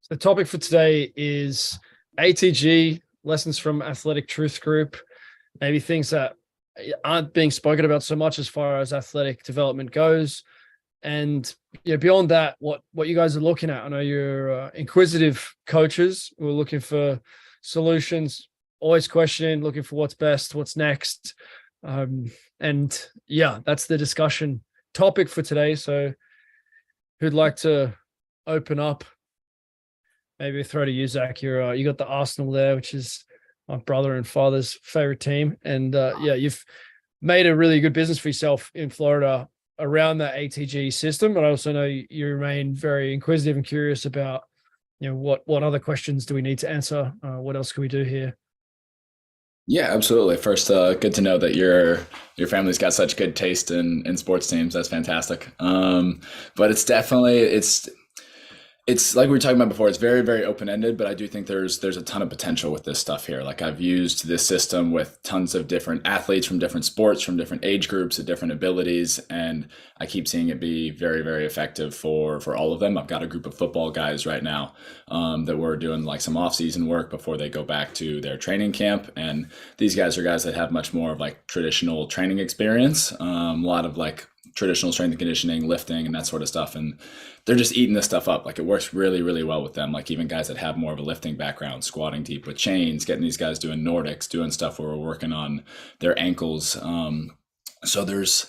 So the topic for today is ATG, lessons from Athletic Truth Group, maybe things that aren't being spoken about so much as far as athletic development goes. And beyond that, what you guys are looking at. I know you're inquisitive coaches who are looking for solutions, always questioning, looking for what's best, what's next. And yeah, that's the discussion topic for today. So who'd like to open up? Maybe throw to you, Zach. You got the Arsenal there, which is my brother and father's favorite team. And yeah, you've made a really good business for yourself in Florida around that ATG system. But I also know you remain very inquisitive and curious about, what other questions do we need to answer? What else can we do here? Yeah, absolutely. First, good to know that your family's got such good taste in sports teams. That's fantastic. But it's like we were talking about before. It's very, very open ended, but I do think there's a ton of potential with this stuff here. Like I've used this system with tons of different athletes from different sports, from different age groups, at different abilities, and I keep seeing it be very, very effective for all of them. I've got a group of football guys right now that we're doing like some off season work before they go back to their training camp, and these guys are guys that have much more of like traditional training experience, a lot of like traditional strength and conditioning, lifting, and that sort of stuff. And they're just eating this stuff up. Like it works really, really well with them. Like even guys that have more of a lifting background, squatting deep with chains, getting these guys doing Nordics, doing stuff where we're working on their ankles. So there's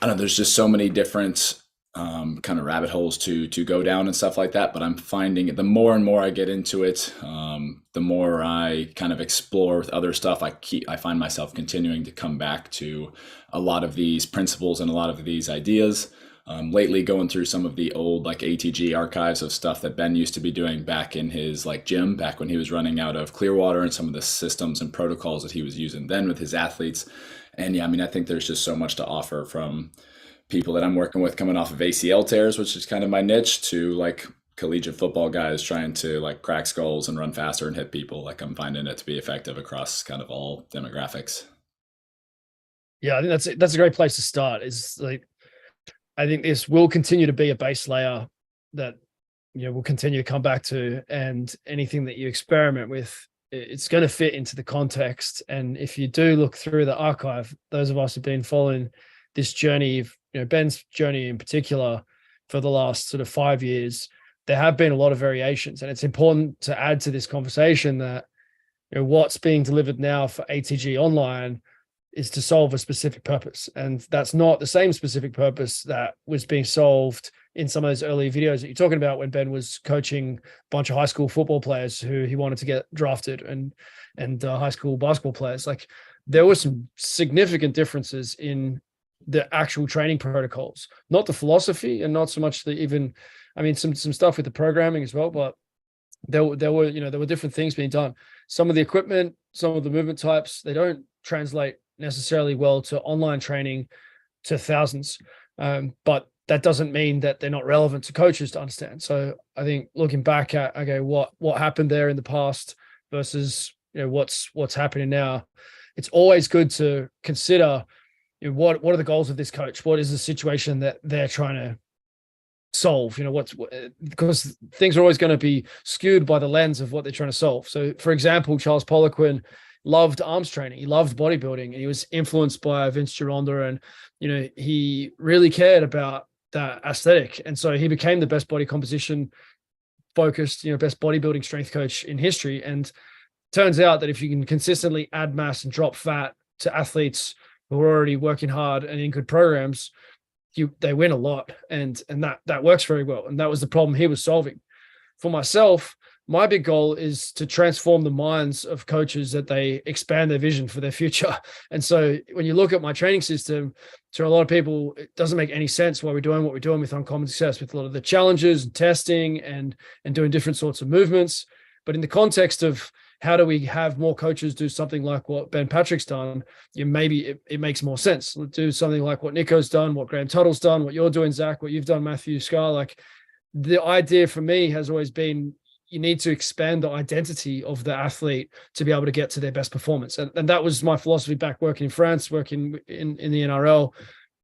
just so many different kind of rabbit holes to go down and stuff like that. But I'm finding the more and more I get into it, the more I kind of explore with other stuff. I find myself continuing to come back to a lot of these principles and a lot of these ideas. Lately going through some of the old like ATG archives of stuff that Ben used to be doing back in his like gym, back when he was running out of Clearwater, and some of the systems and protocols that he was using then with his athletes. And yeah, I mean, I think there's just so much to offer from people that I'm working with coming off of ACL tears, which is kind of my niche, to like collegiate football guys trying to like crack skulls and run faster and hit people. Like I'm finding it to be effective across kind of all demographics. Yeah, I think that's a great place to start. Is like I think this will continue to be a base layer that we'll continue to come back to, and anything that you experiment with, it's going to fit into the context. And if you do look through the archive, those of us who've been following this journey, Ben's journey in particular, for the last sort of 5 years, there have been a lot of variations, and it's important to add to this conversation that what's being delivered now for ATG online is to solve a specific purpose. And that's not the same specific purpose that was being solved in some of those early videos that you're talking about when Ben was coaching a bunch of high school football players who he wanted to get drafted, and high school basketball players. Like there were some significant differences in the actual training protocols, not the philosophy, and not so much some stuff with the programming as well, but there were different things being done. Some of the equipment, some of the movement types, they don't translate necessarily well to online training to thousands. But that doesn't mean that they're not relevant to coaches to understand. So I think looking back at, okay, what happened there in the past versus what's happening now, it's always good to consider what are the goals of this coach? What is the situation that they're trying to solve? Because things are always going to be skewed by the lens of what they're trying to solve. So for example, Charles Poliquin loved arms training. He loved bodybuilding, and he was influenced by Vince Gironda, and he really cared about that aesthetic. And so he became the best body composition focused, best bodybuilding strength coach in history. And turns out that if you can consistently add mass and drop fat to athletes who are already working hard and in good programs, they win a lot. And that works very well. And that was the problem he was solving. For myself, my big goal is to transform the minds of coaches, that they expand their vision for their future. And so when you look at my training system, to a lot of people, it doesn't make any sense why we're doing what we're doing with Uncommon Success, with a lot of the challenges and testing and doing different sorts of movements. But in the context of how do we have more coaches do something like what Ben Patrick's done, maybe it makes more sense. Let's do something like what Nico's done, what Graham Tuttle's done, what you're doing, Zach, what you've done, Matthew Scar. Like the idea for me has always been, you need to expand the identity of the athlete to be able to get to their best performance. And that was my philosophy back working in France, working in the NRL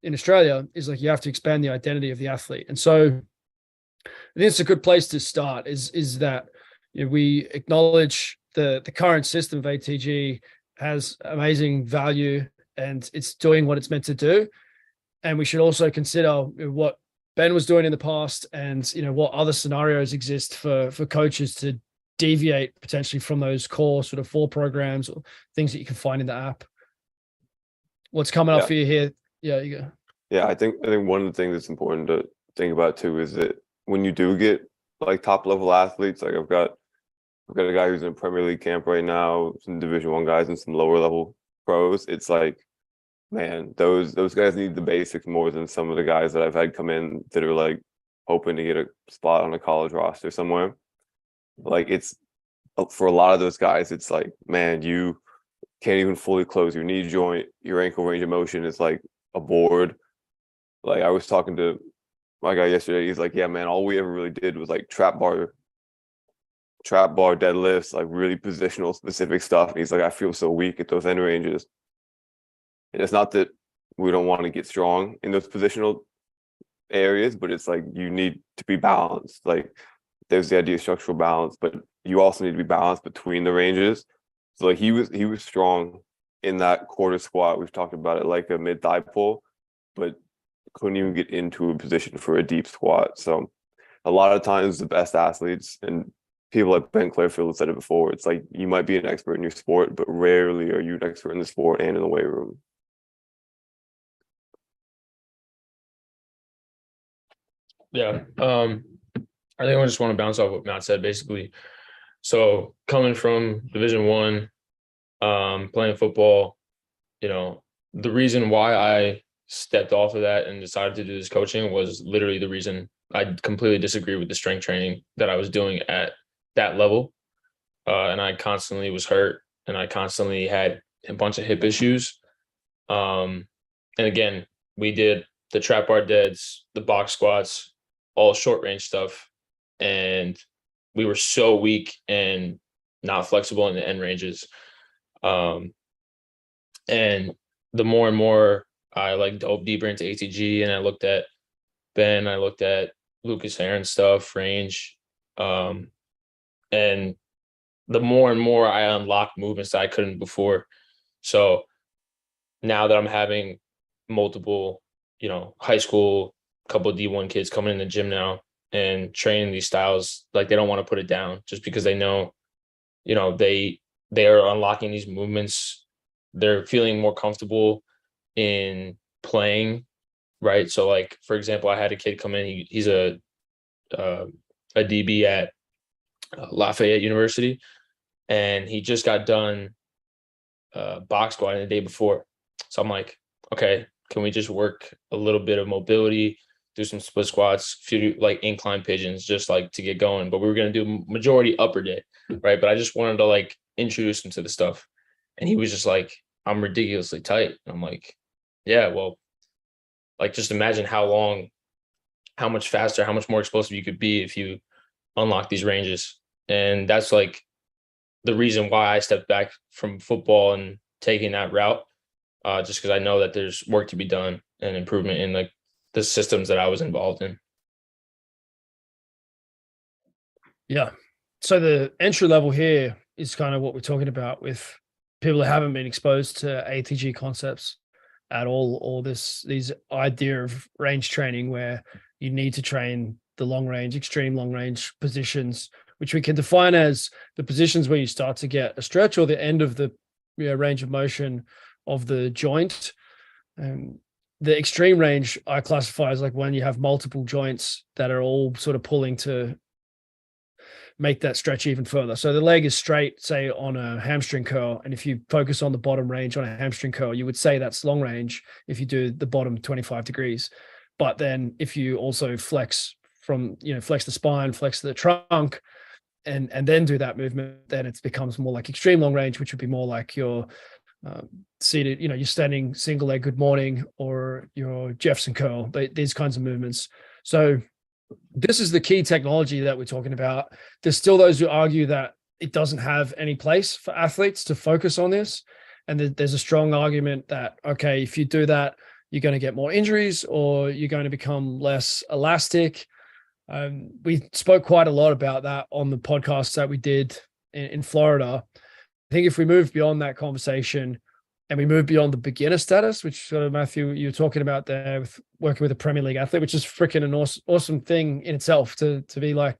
in Australia, is like, you have to expand the identity of the athlete. And so I think it's a good place to start is that we acknowledge the current system of ATG has amazing value and it's doing what it's meant to do. And we should also consider what Ben was doing in the past and what other scenarios exist for coaches to deviate potentially from those core sort of 4 programs or things that you can find in the app. What's coming up for you here? Yeah, you go. Yeah, I think one of the things that's important to think about too is that when you do get like top level athletes, like I've got a guy who's in a Premier League camp right now, some Division 1 guys and some lower level pros. It's like, man, those guys need the basics more than some of the guys that I've had come in that are like hoping to get a spot on a college roster somewhere. Like it's for a lot of those guys, it's like, man, you can't even fully close your knee joint. Your ankle range of motion is like a board. Like I was talking to my guy yesterday. He's like, yeah, man, all we ever really did was like trap bar deadlifts, like really positional specific stuff. And he's like, I feel so weak at those end ranges. And it's not that we don't want to get strong in those positional areas, but it's like you need to be balanced. Like there's the idea of structural balance, but you also need to be balanced between the ranges. So like he was strong in that quarter squat. We've talked about it, like a mid thigh pull, but couldn't even get into a position for a deep squat. So a lot of times the best athletes, and people like Ben Clairfield have said it before, it's like you might be an expert in your sport, but rarely are you an expert in the sport and in the weight room. Yeah. I think I just want to bounce off what Matt said, basically. So coming from Division 1, playing football, the reason why I stepped off of that and decided to do this coaching was literally the reason. I completely disagree with the strength training that I was doing at that level. And I constantly was hurt and I constantly had a bunch of hip issues. And again, we did the trap bar deads, the box squats, all short range stuff. And we were so weak and not flexible in the end ranges. And the more and more I like dove deeper into ATG and I looked at Ben, I looked at Lucas Heron stuff, range. And the more and more I unlocked movements that I couldn't before. So now that I'm having multiple, high school, couple of D1 kids coming in the gym now and training these styles, like they don't want to put it down just because they know, they are unlocking these movements. They're feeling more comfortable in playing, right? So like, for example, I had a kid come in, he's a DB at Lafayette University, and he just got done box squatting the day before. So I'm like, okay, can we just work a little bit of mobility, do some split squats, few like incline pigeons, just like to get going. But we were going to do majority upper day, right? But I just wanted to like introduce him to the stuff. And he was just like, I'm ridiculously tight. And I'm like, yeah, well, like just imagine how much faster, how much more explosive you could be if you unlock these ranges. And that's like the reason why I stepped back from football and taking that route, just because I know that there's work to be done and improvement in like the systems that I was involved in. Yeah. So the entry level here is kind of what we're talking about with people who haven't been exposed to ATG concepts at all, or these idea of range training where you need to train the long range, extreme long range positions, which we can define as the positions where you start to get a stretch or the end of the range of motion of the joint. The extreme range I classify as like when you have multiple joints that are all sort of pulling to make that stretch even further. So the leg is straight, say on a hamstring curl. And if you focus on the bottom range on a hamstring curl, you would say that's long range if you do the bottom 25 degrees. But then if you also flex flex the spine, flex the trunk, and then do that movement, then it becomes more like extreme long range, which would be more like your seated, you're standing single leg good morning or your Jefferson curl, these kinds of movements. So this is the key technology that we're talking about. There's still those who argue that it doesn't have any place for athletes to focus on this. And there's a strong argument that, okay, if you do that, you're going to get more injuries or you're going to become less elastic. We spoke quite a lot about that on the podcast that we did in Florida. I think if we move beyond that conversation and we move beyond the beginner status, which sort of Matthew, you were talking about there with working with a Premier League athlete, which is freaking an awesome thing in itself to be like,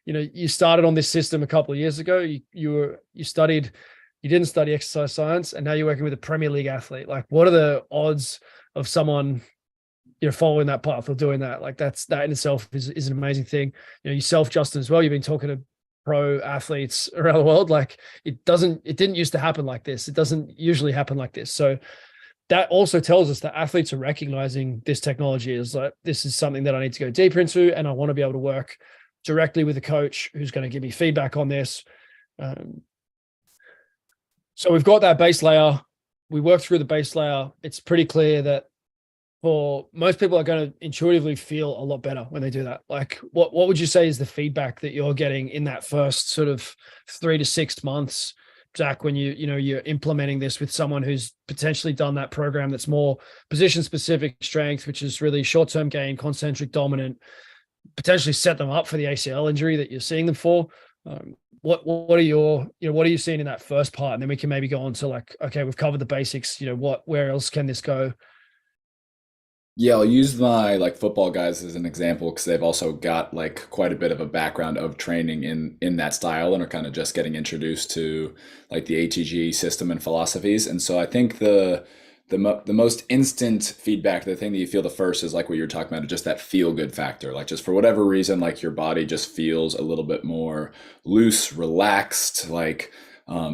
you know, you started on this system a couple of years ago. You didn't study exercise science, and now you're working with a Premier League athlete. Like, what are the odds of someone, you know, following that path or doing that? Like, that in itself is an amazing thing. You know, yourself, Justin, as well. You've been talking to pro athletes around the world. Like, it didn't used to happen like this. It doesn't usually happen like this. So that also tells us that athletes are recognizing this technology as like, this is something that I need to go deeper into, and I want to be able to work directly with a coach who's going to give me feedback on this. So we've got that base layer. We work through the base layer. It's pretty clear that for most people are going to intuitively feel a lot better when they do that. Like, what would you say is the feedback that you're getting in that first sort of 3 to 6 months, Zach, when you're implementing this with someone who's potentially done that program that's more position specific strength, which is really short-term gain, concentric dominant, potentially set them up for the ACL injury that you're seeing them for? What are you seeing in that first part? And then we can maybe go on to like, okay, we've covered the basics, where else can this go? Yeah, I'll use my like football guys as an example because they've also got like quite a bit of a background of training in that style and are kind of just getting introduced to like the ATG system and philosophies. And so I think the most instant feedback, the thing that you feel the first is like what you're talking about, just that feel good factor. Like just for whatever reason, like your body just feels a little bit more loose, relaxed, like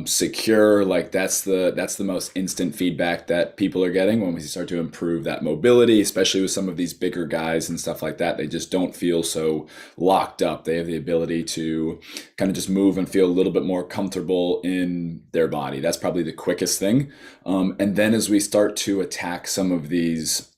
secure. Like that's the most instant feedback that people are getting when we start to improve that mobility, especially with some of these bigger guys and stuff like that. They just don't feel so locked up. They have the ability to kind of just move and feel a little bit more comfortable in their body. That's probably the quickest thing. And then as we start to attack some of these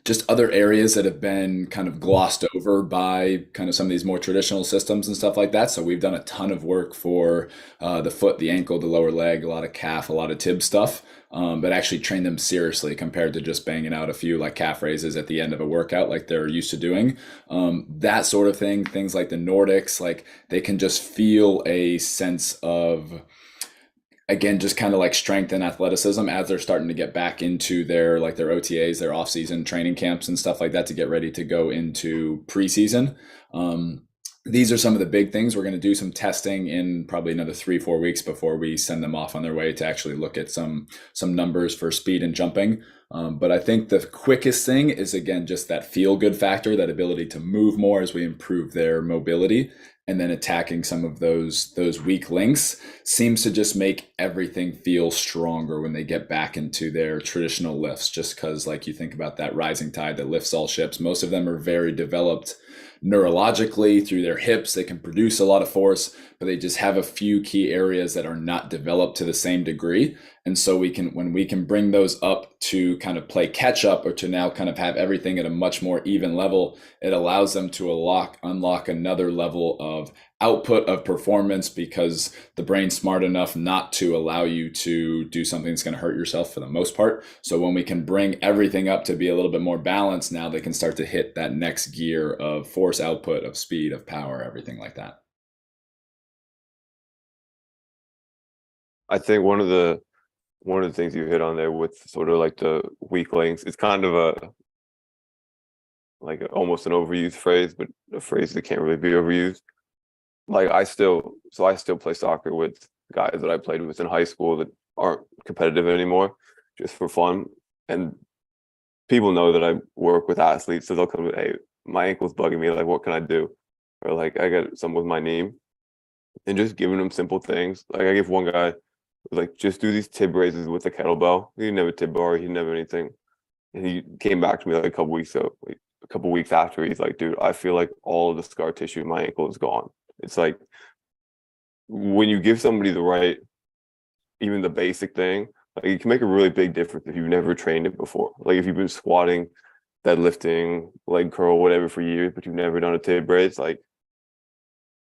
just other areas that have been kind of glossed over by kind of some of these more traditional systems and stuff like that. So we've done a ton of work for the foot, the ankle, the lower leg, a lot of calf, a lot of tib stuff, but actually train them seriously compared to just banging out a few like calf raises at the end of a workout like they're used to doing. That sort of thing, things like the Nordics, like they can just feel a sense of, again, just kind of like strength and athleticism as they're starting to get back into their OTAs, their off-season training camps and stuff like that to get ready to go into preseason. These are some of the big things. We're going to do some testing in probably another 3-4 weeks before we send them off on their way to actually look at some numbers for speed and jumping. But I think the quickest thing is, again, just that feel good factor, that ability to move more as we improve their mobility. And then attacking some of those weak links seems to just make everything feel stronger when they get back into their traditional lifts, just because like you think about that rising tide that lifts all ships. Most of them are very developed neurologically through their hips. They can produce a lot of force, but they just have a few key areas that are not developed to the same degree. And so when we can bring those up to kind of play catch up, or to now kind of have everything at a much more even level, it allows them to unlock another level of output of performance, because the brain's smart enough not to allow you to do something that's going to hurt yourself for the most part. So when we can bring everything up to be a little bit more balanced, now they can start to hit that next gear of force output, of speed, of power, everything like that. I think one of the things you hit on there with sort of like the weak links, it's kind of almost an overused phrase, but a phrase that can't really be overused. Like I still play soccer with guys that I played with in high school that aren't competitive anymore, just for fun. And people know that I work with athletes, so they'll come, hey, my ankle's bugging me, like what can I do? Or like I got something with my knee. And just giving them simple things. Like I give one guy, like, just do these tib raises with a kettlebell. He didn't have a tib bar, he didn't have anything. And he came back to me like a couple weeks after. He's like, dude, I feel like all of the scar tissue in my ankle is gone. It's like when you give somebody the right, even the basic thing, like it can make a really big difference if you've never trained it before. Like if you've been squatting, deadlifting, leg curl, whatever for years, but you've never done a tib raise, like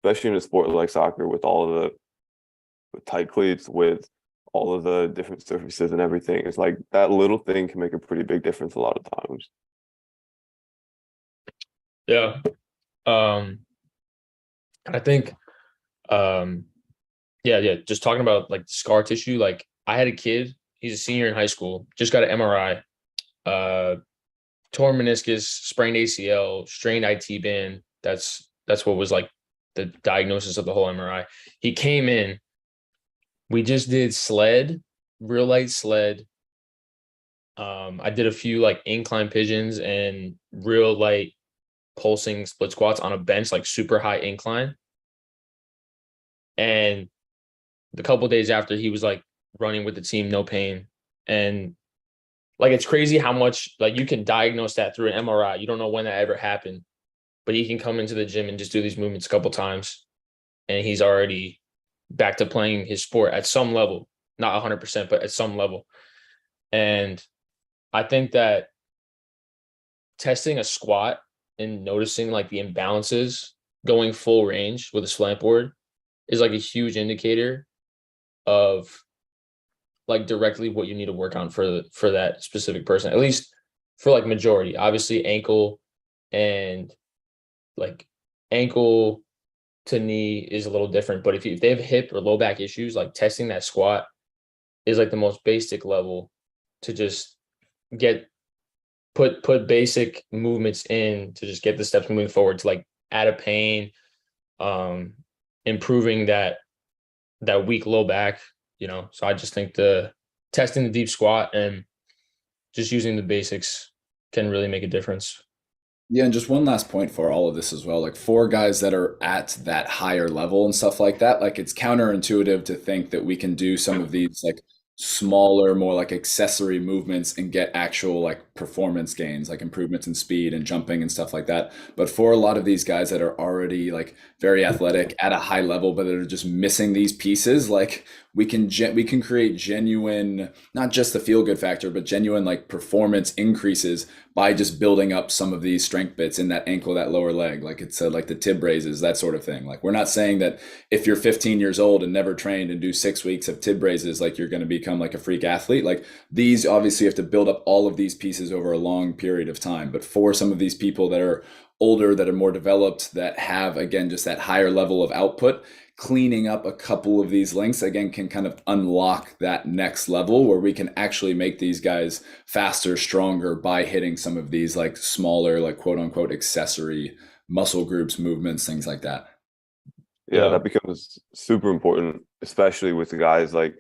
especially in a sport like soccer with tight cleats, with all of the different surfaces and everything, it's like that little thing can make a pretty big difference a lot of times. Yeah. And I think, yeah, just talking about like scar tissue. Like I had a kid, he's a senior in high school, just got an MRI, torn meniscus, sprained ACL, strained IT band. That's what was like the diagnosis of the whole MRI. He came in, we just did sled, real light sled. I did a few like incline pigeons and real light pulsing split squats on a bench, like super high incline. And the couple of days after, he was like running with the team, no pain. And like it's crazy how much like you can diagnose that through an MRI. You don't know when that ever happened, but he can come into the gym and just do these movements a couple times, and he's already back to playing his sport at some level, not 100%, but at some level. And I think that testing a squat and noticing like the imbalances going full range with a slant board is like a huge indicator of like directly what you need to work on for that specific person, at least for like majority. Obviously ankle and like ankle to knee is a little different, but if they have hip or low back issues, like testing that squat is like the most basic level to just get put basic movements in to just get the steps moving forward to like add a pain, improving that weak low back, So I just think the testing the deep squat and just using the basics can really make a difference. Yeah, and just one last point for all of this as well. Like for guys that are at that higher level and stuff like that, like it's counterintuitive to think that we can do some of these like smaller, more like accessory movements and get actual like performance gains, like improvements in speed and jumping and stuff like that. But for a lot of these guys that are already like very athletic at a high level, but they're just missing these pieces, like we can create genuine, not just the feel good factor, but genuine like performance increases by just building up some of these strength bits in that ankle, that lower leg, like it's like the tib raises, that sort of thing. Like we're not saying that if you're 15 years old and never trained and do 6 weeks of tib raises, like you're going to become like a freak athlete. Like these obviously have to build up all of these pieces over a long period of time. But for some of these people that are older, that are more developed, that have again just that higher level of output, cleaning up a couple of these links again can kind of unlock that next level where we can actually make these guys faster, stronger by hitting some of these like smaller, like quote unquote accessory muscle groups, movements, things like that. Yeah, that becomes super important, especially with the guys like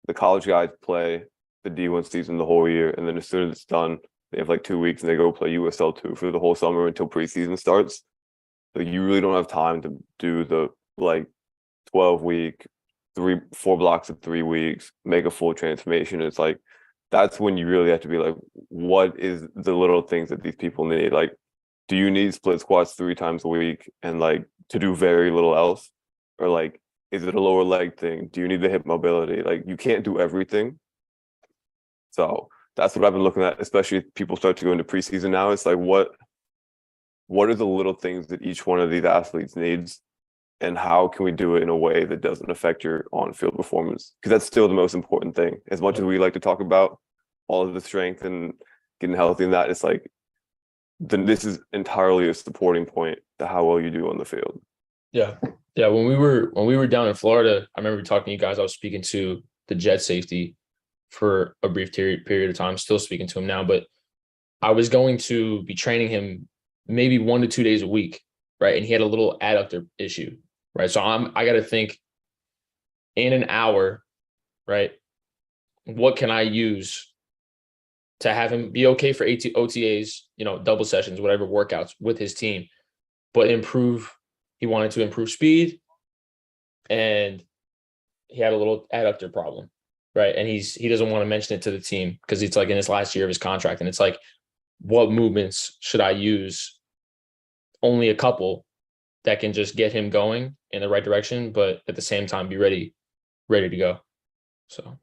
the college guys play the D1 season the whole year, and then as soon as it's done, they have like 2 weeks and they go play USL2 for the whole summer until preseason starts. So you really don't have time to do the like 12-week, 4 blocks of 3 weeks, make a full transformation. It's like that's when you really have to be like, what is the little things that these people need? Like, do you need split squats 3 times a week and like to do very little else? Or like, is it a lower leg thing? Do you need the hip mobility? Like, you can't do everything. So that's what I've been looking at, especially if people start to go into preseason now. It's like, what are the little things that each one of these athletes needs? And how can we do it in a way that doesn't affect your on-field performance? Because that's still the most important thing. As much as we like to talk about all of the strength and getting healthy and that, it's like, then this is entirely a supporting point to how well you do on the field. Yeah. When we were down in Florida, I remember talking to you guys. I was speaking to the jet safety for a brief period of time, still speaking to him now, but I was going to be training him maybe 1 to 2 days a week. Right. And he had a little adductor issue. Right. So I got to think in an hour, right? What can I use to have him be okay for OTAs, double sessions, whatever workouts with his team, but he wanted to improve speed, and he had a little adductor problem. Right. And he doesn't want to mention it to the team because it's like in his last year of his contract. And it's like, what movements should I use? Only a couple that can just get him going in the right direction, but at the same time be ready to go. So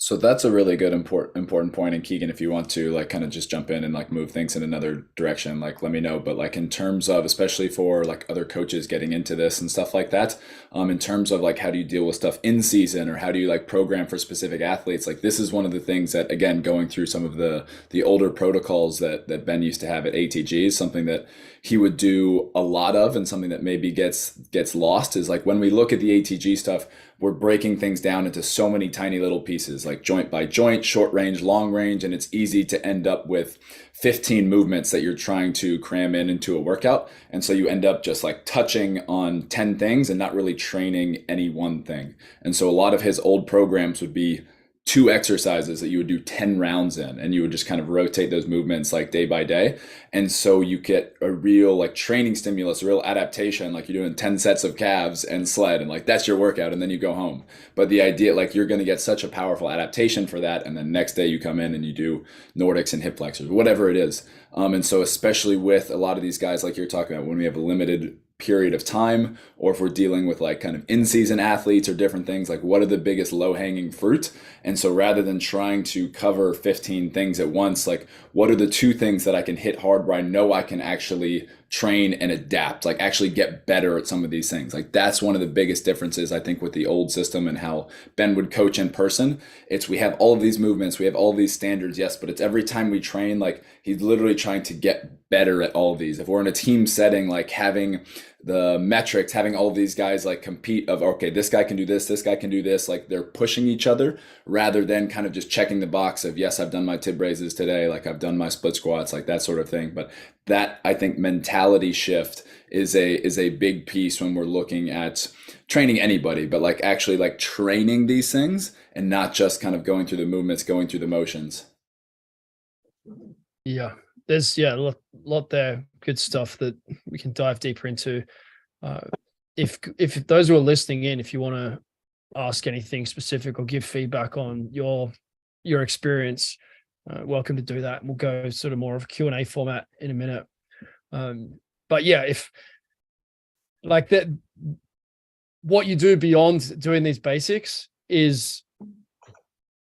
So that's a really good important point. And Keegan, if you want to like kind of just jump in and like move things in another direction, like let me know. But like in terms of, especially for like other coaches getting into this and stuff like that, in terms of like how do you deal with stuff in season, or how do you like program for specific athletes? Like this is one of the things that, again, going through some of the older protocols that Ben used to have at ATG is something that he would do a lot of, and something that maybe gets lost is like when we look at the ATG stuff, we're breaking things down into so many tiny little pieces, like joint by joint, short range, long range, and it's easy to end up with 15 movements that you're trying to cram into a workout. And so you end up just like touching on 10 things and not really training any one thing. And so a lot of his old programs would be 2 exercises that you would do 10 rounds in, and you would just kind of rotate those movements like day by day. And so you get a real like training stimulus, a real adaptation, like you're doing 10 sets of calves and sled, and like that's your workout, and then you go home. But the idea, like you're going to get such a powerful adaptation for that, and then next day you come in and you do Nordics and hip flexors, whatever it is. And so especially with a lot of these guys like you're talking about, when we have a limited period of time, or if we're dealing with like kind of in-season athletes or different things, like what are the biggest low-hanging fruit? And so rather than trying to cover 15 things at once, like what are the 2 things that I can hit hard where I know I can actually train and adapt, like actually get better at some of these things? Like that's one of the biggest differences, I think, with the old system and how Ben would coach in person. It's we have all of these movements, we have all of these standards, yes, but it's every time we train, like he's literally trying to get better at all of these. If we're in a team setting, like having the metrics, having all of these guys like compete of, okay, this guy can do this guy can do this, like they're pushing each other rather than kind of just checking the box of, yes, I've done my tib raises today, like I've done my split squats, like that sort of thing. But that, I think, mentality shift is a big piece when we're looking at training anybody, but like actually like training these things and not just kind of going through the movements, going through the motions. Yeah, there's a lot there, good stuff that we can dive deeper into. If those who are listening in, if you want to ask anything specific or give feedback on your experience, welcome to do that. We'll go sort of more of a Q&A format in a minute. But yeah, if like that, what you do beyond doing these basics is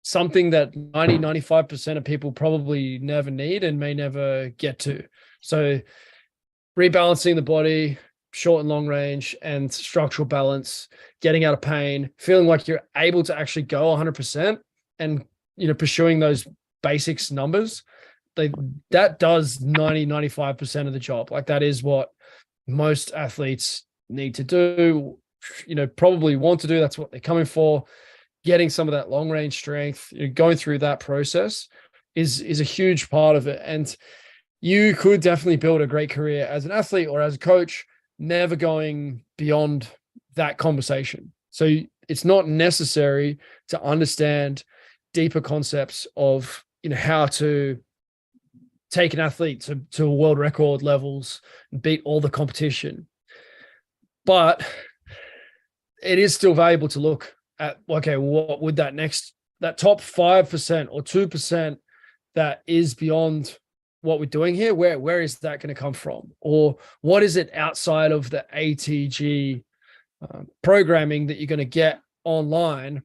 something that 95% of people probably never need and may never get to. So rebalancing the body, short and long range, and structural balance, getting out of pain, feeling like you're able to actually go 100%, and pursuing those basics numbers, that does 95% of the job. Like that is what most athletes need to do, probably want to do. That's what they're coming for. Getting some of that long range strength, going through that process is a huge part of it. And you could definitely build a great career as an athlete or as a coach, never going beyond that conversation. So it's not necessary to understand deeper concepts of, how to take an athlete to world record levels and beat all the competition. But it is still valuable to look at, okay, what would that top 5% or 2% that is beyond what we're doing here, where is that going to come from? Or what is it outside of the ATG programming that you're going to get online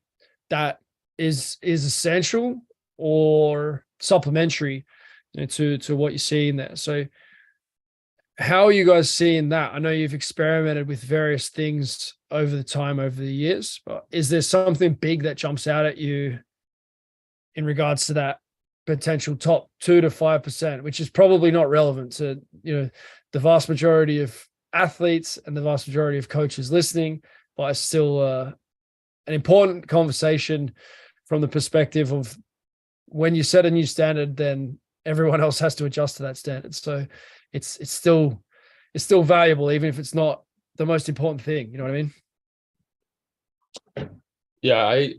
that is essential or supplementary to what you're seeing there? So how are you guys seeing that? I know you've experimented with various things over the years, but is there something big that jumps out at you in regards to that potential top 2 to 5%, which is probably not relevant to, the vast majority of athletes and the vast majority of coaches listening, but it's still an important conversation from the perspective of when you set a new standard, then everyone else has to adjust to that standard. So it's still valuable, even if it's not the most important thing. You know what I mean? Yeah,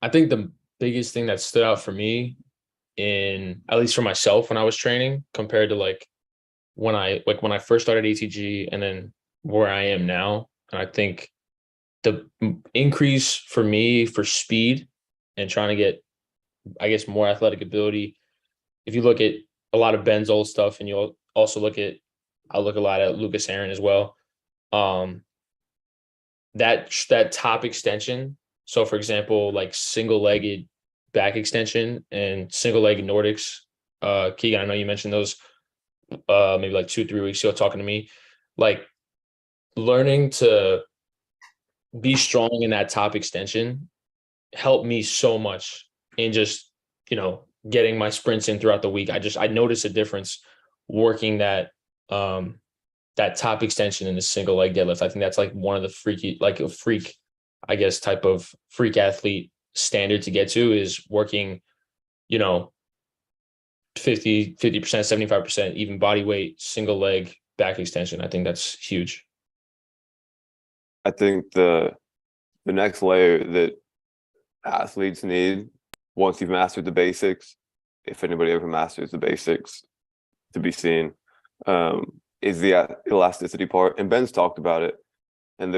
I think the biggest thing that stood out for me, in at least for myself when I was training, compared to like when I first started ATG and then where I am now, and I think the increase for me for speed and trying to get, I guess, more athletic ability. If you look at a lot of Ben's old stuff, and you'll also I look a lot at Lucas Aaron as well. That top extension So for example, like single-legged back extension and single-legged Nordics. Keegan, I know you mentioned those maybe like 2-3 weeks ago talking to me. Like learning to be strong in that top extension helped me so much in just, getting my sprints in throughout the week. I noticed a difference working that top extension in the single leg deadlift. I think that's like one of the like a freak, I guess, type of freak athlete standard to get to is working, 50%, 75%, even body weight, single leg back extension. I think that's huge. I think the next layer that athletes need once you've mastered the basics, if anybody ever masters the basics to be seen, is the elasticity part. And Ben's talked about it, and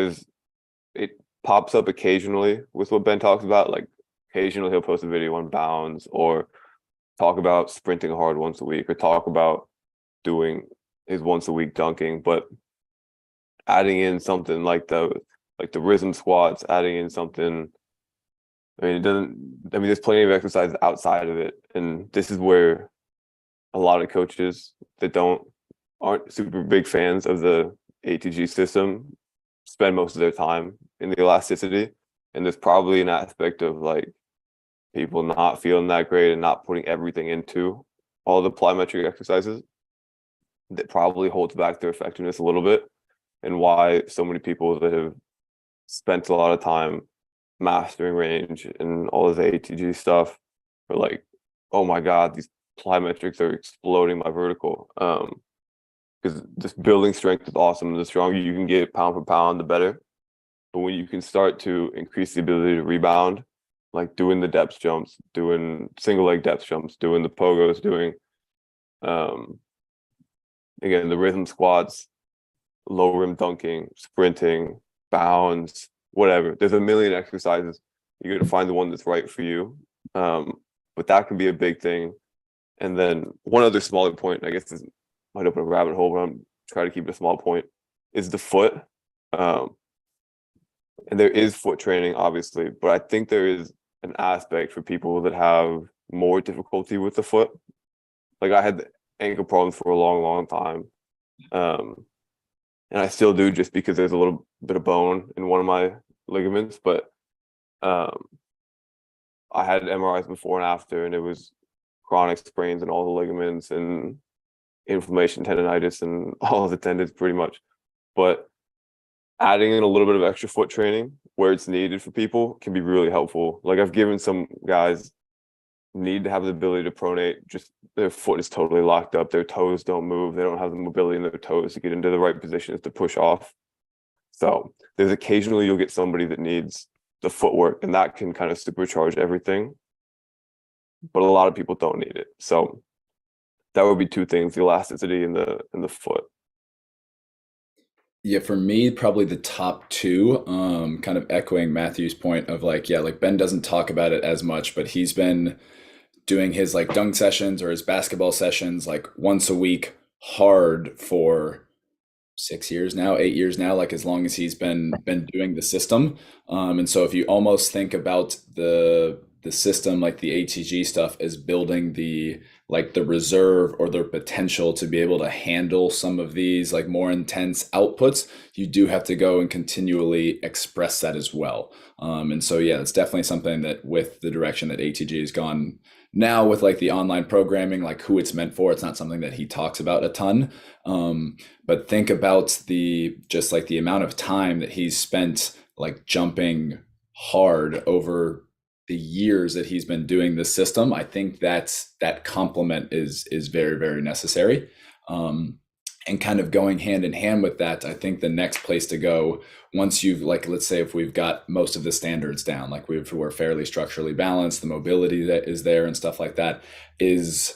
it pops up occasionally with what Ben talks about. Like occasionally he'll post a video on bounds or talk about sprinting hard once a week or talk about doing his once a week dunking, but adding in something like the rhythm squats, adding in something. There's plenty of exercises outside of it. And this is where a lot of coaches that aren't super big fans of the ATG system spend most of their time in the elasticity. And there's probably an aspect of like people not feeling that great and not putting everything into all the plyometric exercises that probably holds back their effectiveness a little bit, and why so many people that have spent a lot of time mastering range and all of the ATG stuff are like, oh my God, these plyometrics are exploding my vertical. Because just building strength is awesome. The stronger you can get pound for pound, the better. But when you can start to increase the ability to rebound, like doing the depth jumps, doing single leg depth jumps, doing the pogos, doing again the rhythm squats, low rim dunking, sprinting, bounds, whatever. There's a million exercises. You got to find the one that's right for you. But that can be a big thing. And then one other smaller point, I guess this might open a rabbit hole, but I'm trying to keep it a small point, is the foot. And there is foot training, obviously, but I think there is an aspect for people that have more difficulty with the foot. Like I had ankle problems for a long, long time. And I still do, just because there's a little bit of bone in one of my ligaments. But I had MRIs before and after, and it was chronic sprains in all the ligaments and inflammation, tendonitis, and all of the tendons pretty much. But adding in a little bit of extra foot training where it's needed for people can be really helpful. Like I've given some guys need to have the ability to pronate, just their foot is totally locked up, their toes don't move, they don't have the mobility in their toes to get into the right positions to push off. So there's occasionally you'll get somebody that needs the footwork, and that can kind of supercharge everything, but a lot of people don't need it. So that would be two things: the elasticity and the foot. Yeah, for me, probably the top two, kind of echoing Matthew's point of like, yeah, like Ben doesn't talk about it as much, but he's been doing his like dunk sessions or his basketball sessions like once a week hard for 6 years now, 8 years now, like as long as he's been doing the system. And so if you almost think about the system, like the ATG stuff, as building the reserve or the potential to be able to handle some of these like more intense outputs, you do have to go and continually express that as well. And so, yeah, it's definitely something that with the direction that ATG has gone now with like the online programming, like who it's meant for, it's not something that he talks about a ton. But think about just like the amount of time that he's spent like jumping hard over the years that he's been doing this system. I think that complement is very, very necessary. And kind of going hand in hand with that, I think the next place to go, once you've like, let's say if we've got most of the standards down, like we're fairly structurally balanced, the mobility that is there and stuff like that, is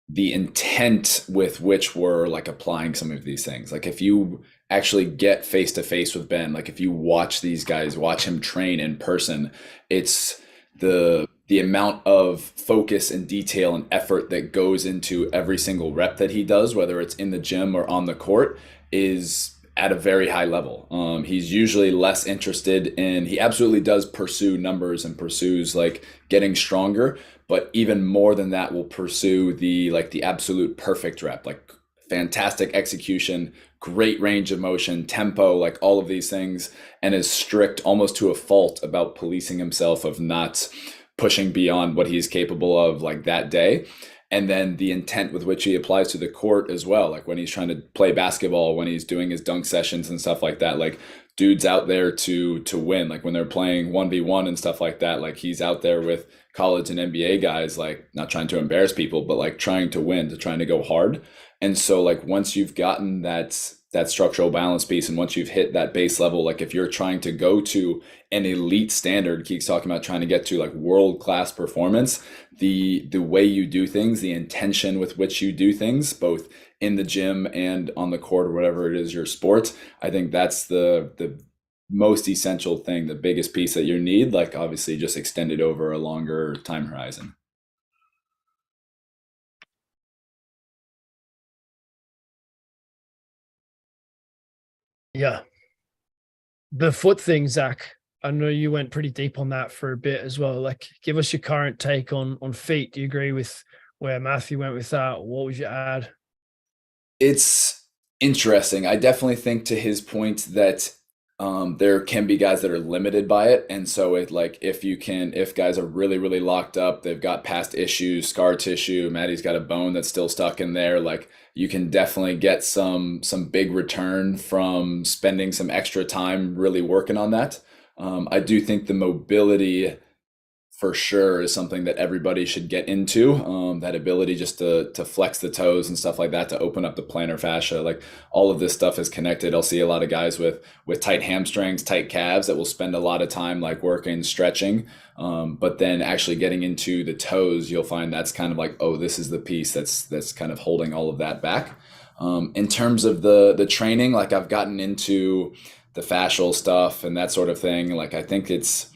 the intent with which we're like applying some of these things. Like if you actually get face to face with Ben, like if you watch these guys, watch him train in person, it's the amount of focus and detail and effort that goes into every single rep that he does, whether it's in the gym or on the court, is at a very high level. He's usually less interested in, he absolutely does pursue numbers and pursues like getting stronger, but even more than that will pursue the absolute perfect rep, like fantastic execution, great range of motion, tempo, like all of these things, and is strict almost to a fault about policing himself of not pushing beyond what he's capable of like that day. And then the intent with which he applies to the court as well, like when he's trying to play basketball, when he's doing his dunk sessions and stuff like that, like dude's out there to win. Like when they're playing 1v1 and stuff like that, like he's out there with college and NBA guys, like not trying to embarrass people, but like trying to win, to trying to go hard. And so like once you've gotten that structural balance piece, and once you've hit that base level, like if you're trying to go to an elite standard, Keith's talking about trying to get to like world-class performance, the way you do things, the intention with which you do things, both in the gym and on the court or whatever it is your sport, I think that's the most essential thing, the biggest piece that you need, like obviously just extended over a longer time horizon. Yeah. The foot thing, Zach, I know you went pretty deep on that for a bit as well. Like, give us your current take on feet. Do you agree with where Matthew went with that? What would you add? It's interesting. I definitely think to his point that there can be guys that are limited by it. And so it like if guys are really, really locked up, they've got past issues, scar tissue, Maddie's got a bone that's still stuck in there, like you can definitely get some big return from spending some extra time really working on that. I do think the mobility for sure is something that everybody should get into. That ability just to flex the toes and stuff like that, to open up the plantar fascia, like all of this stuff is connected. I'll see a lot of guys with tight hamstrings, tight calves that will spend a lot of time like working, stretching. But then actually getting into the toes, you'll find that's kind of like, oh, this is the piece that's kind of holding all of that back. In terms of the training, like I've gotten into the fascial stuff and that sort of thing. Like I think it's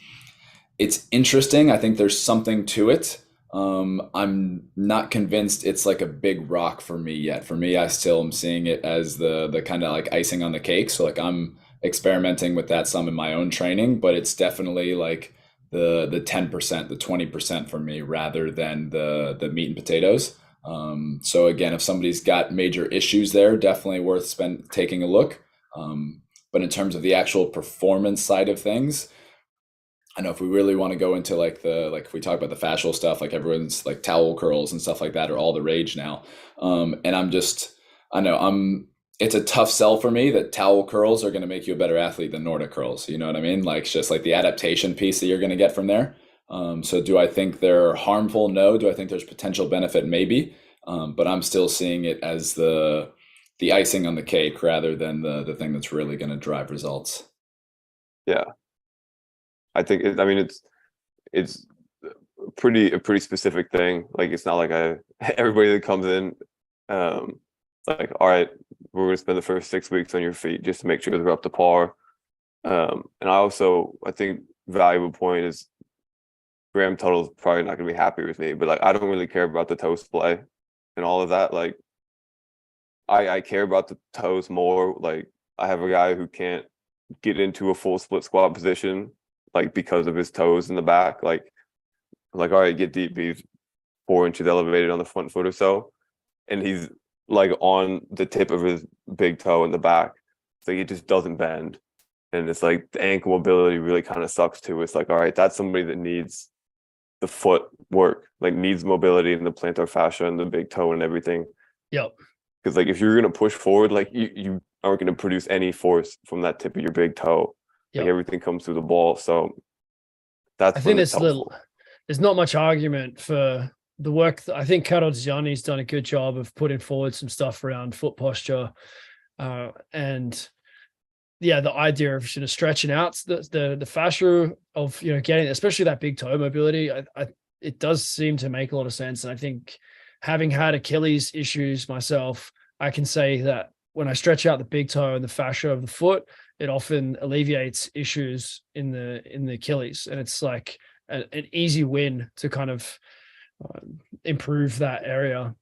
interesting. I think there's something to it. I'm not convinced it's like a big rock for me yet. For me, I still am seeing it as the kind of like icing on the cake. So like I'm experimenting with that some in my own training, but it's definitely like the 10%, the 20% for me rather than the meat and potatoes. So again, if somebody's got major issues there, definitely worth taking a look. But in terms of the actual performance side of things, I know if we really want to go into like if we talk about the fascial stuff, like everyone's like towel curls and stuff like that are all the rage now. And it's a tough sell for me that towel curls are going to make you a better athlete than Nordic curls. You know what I mean? Like it's just like the adaptation piece that you're going to get from there. So do I think they're harmful? No. Do I think there's potential benefit? Maybe. But I'm still seeing it as the icing on the cake rather than the thing that's really going to drive results. Yeah. I think it's a pretty specific thing. Like it's not like everybody that comes in, like, all right, we're gonna spend the first 6 weeks on your feet just to make sure they're up to par. And I think valuable point is Graham Tuttle's probably not gonna be happy with me, but like I don't really care about the toe splay and all of that. Like I care about the toes more. Like I have a guy who can't get into a full split squat position, like because of his toes in the back. Like all right, get deep. He's 4 inches elevated on the front foot or so, and he's like on the tip of his big toe in the back, so he just doesn't bend. And it's like the ankle mobility really kind of sucks too. It's like, all right, that's somebody that needs the foot work, like needs mobility in the plantar fascia and the big toe and everything. Yep. Because like if you're gonna push forward, like you aren't gonna produce any force from that tip of your big toe. Like everything comes through the ball. So that's, I think there's not much argument for the work. I think Karodziani's done a good job of putting forward some stuff around foot posture, and yeah, the idea of stretching out the fascia of getting, especially that big toe mobility. It does seem to make a lot of sense, and I think having had Achilles issues myself, I can say that when I stretch out the big toe and the fascia of the foot, it often alleviates issues in the Achilles, and it's like an easy win to kind of improve that area.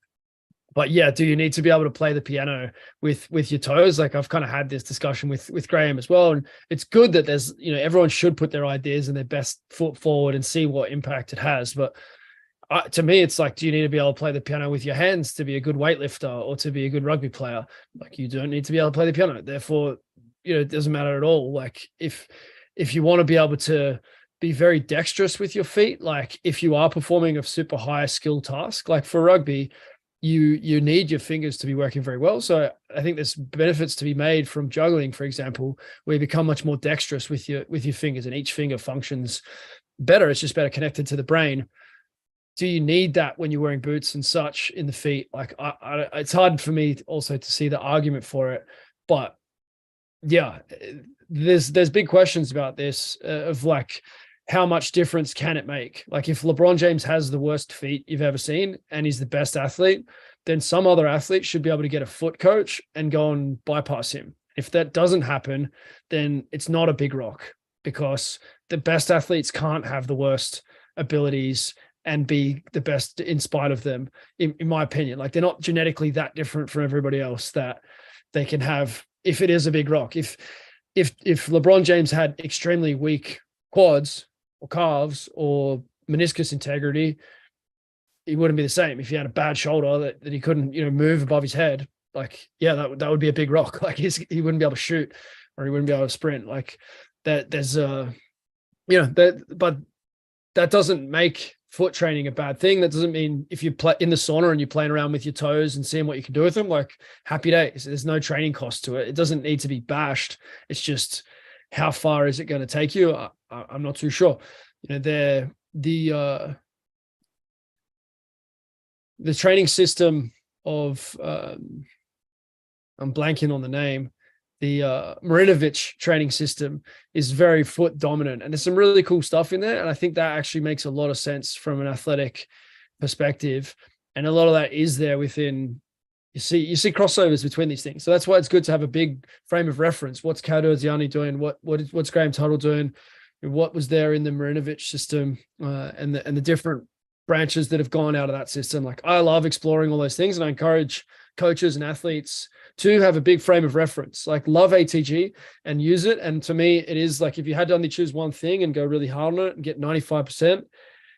But yeah, do you need to be able to play the piano with your toes? Like I've kind of had this discussion with Graham as well, and it's good that there's, you know, everyone should put their ideas and their best foot forward and see what impact it has. But to me, it's like, do you need to be able to play the piano with your hands to be a good weightlifter or to be a good rugby player? Like you don't need to be able to play the piano. Therefore, you know, it doesn't matter at all. Like if you want to be able to be very dexterous with your feet, like if you are performing a super high skill task, like for rugby, you need your fingers to be working very well. So I think there's benefits to be made from juggling, for example, where you become much more dexterous with your fingers and each finger functions better. It's just better connected to the brain. Do you need that when you're wearing boots and such in the feet? Like it's hard for me also to see the argument for it, but yeah, there's big questions about this of like, how much difference can it make? Like if LeBron James has the worst feet you've ever seen and he's the best athlete, then some other athlete should be able to get a foot coach and go and bypass him. If that doesn't happen, then it's not a big rock, because the best athletes can't have the worst abilities and be the best in spite of them, in my opinion. Like they're not genetically that different from everybody else that they can have, if it is a big rock. If LeBron James had extremely weak quads or calves or meniscus integrity, he wouldn't be the same. If he had a bad shoulder that he couldn't, you know, move above his head, like, yeah, that would be a big rock. Like he wouldn't be able to shoot, or he wouldn't be able to sprint. Like that there's you know, but that doesn't make foot training a bad thing. That doesn't mean if you play in the sauna and you're playing around with your toes and seeing what you can do with them, like happy days. There's no training cost to it. It doesn't need to be bashed. It's just, how far is it going to take you? I'm not too sure. You know, the training system of I'm blanking on the name. The Marinovich training system is very foot dominant, and there's some really cool stuff in there. And I think that actually makes a lot of sense from an athletic perspective. And a lot of that is there within, you see crossovers between these things. So that's why it's good to have a big frame of reference. What's Kauderziani doing? What's Graham Tuttle doing? What was there in the Marinovich system, and the different branches that have gone out of that system. Like I love exploring all those things, and I encourage coaches and athletes to have a big frame of reference. Like love ATG and use it. And to me, it is like, if you had to only choose one thing and go really hard on it and get 95%,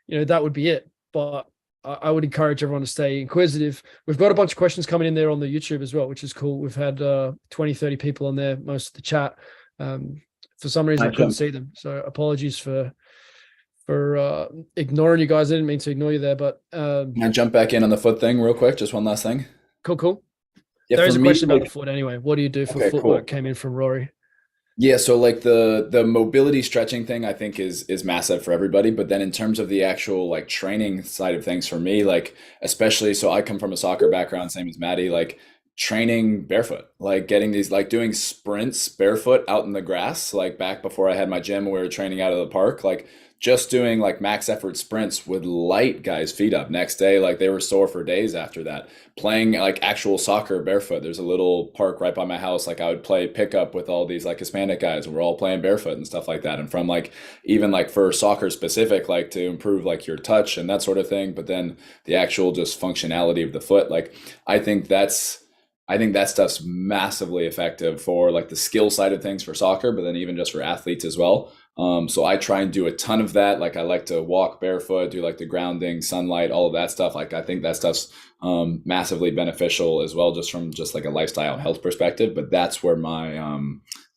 you know, that would be it. But I would encourage everyone to stay inquisitive. We've got a bunch of questions coming in there on the YouTube as well, which is cool. We've had 20, 30 people on there, most of the chat. For some reason, I couldn't see them. So apologies for ignoring you guys. I didn't mean to ignore you there, but Can I jump back in on the foot thing real quick? Just one last thing. Cool. Yeah, there is a me, question about the foot anyway. What do you do for footwork? Cool. Came in from Rory. Yeah, so like the mobility stretching thing, I think is massive for everybody. But then in terms of the actual like training side of things for me, like especially, so I come from a soccer background, same as Maddie, like training barefoot, like getting these, like doing sprints barefoot out in the grass, like back before I had my gym, we were training out of the park, like just doing like max effort sprints would light guys' feet up. Next day, like they were sore for days after that. Playing like actual soccer barefoot. There's a little park right by my house. Like I would play pickup with all these like Hispanic guys, and we're all playing barefoot and stuff like that. And from like, even like for soccer specific, like to improve like your touch and that sort of thing. But then the actual just functionality of the foot, like I think that stuff's massively effective for like the skill side of things for soccer, but then even just for athletes as well. So I try and do a ton of that. Like I like to walk barefoot, do like the grounding, sunlight, all of that stuff. Like I think that stuff's massively beneficial as well, just from just like a lifestyle and health perspective. But that's where my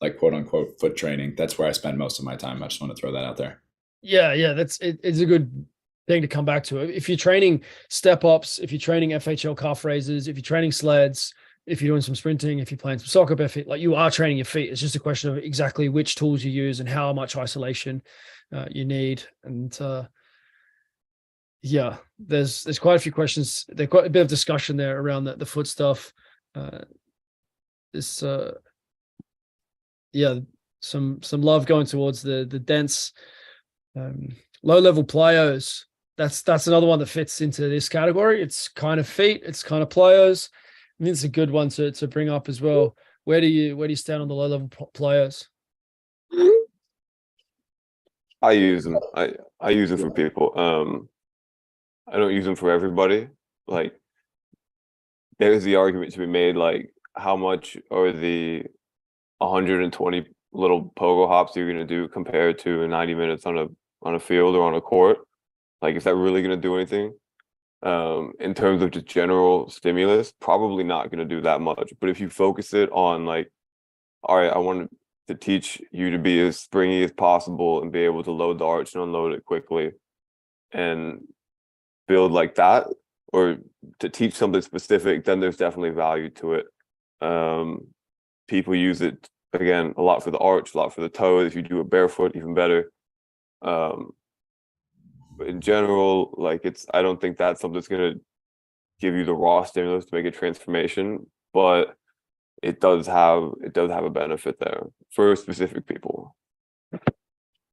like quote unquote foot training, that's where I spend most of my time. I just want to throw that out there. Yeah, it's a good thing to come back to. If you're training step ups, if you're training FHL calf raises, if you're training sleds, if you're doing some sprinting, if you're playing some soccer barefoot, like you are training your feet. It's just a question of exactly which tools you use and how much isolation you need. And yeah, there's quite a few questions. There's quite a bit of discussion there around the foot stuff. Yeah, some love going towards the dense low level plyos. That's another one that fits into this category. It's kind of feet, it's kind of plyos. I think it's a good one to bring up as well. Where do you stand on the low level plyos? I use them. I use them for people. I don't use them for everybody. Like there's the argument to be made, like how much are the 120 little pogo hops you're going to do compared to 90 minutes on a field or on a court? Like, is that really going to do anything? In terms of just general stimulus, probably not going to do that much. But if you focus it on like, all right, I want to teach you to be as springy as possible and be able to load the arch and unload it quickly and build like that, or to teach something specific, then there's definitely value to it. People use it again a lot for the arch, a lot for the toes. If you do it barefoot, even better. But in general, like I don't think that's something that's gonna give you the raw stimulus to make a transformation, but it does have a benefit there for specific people.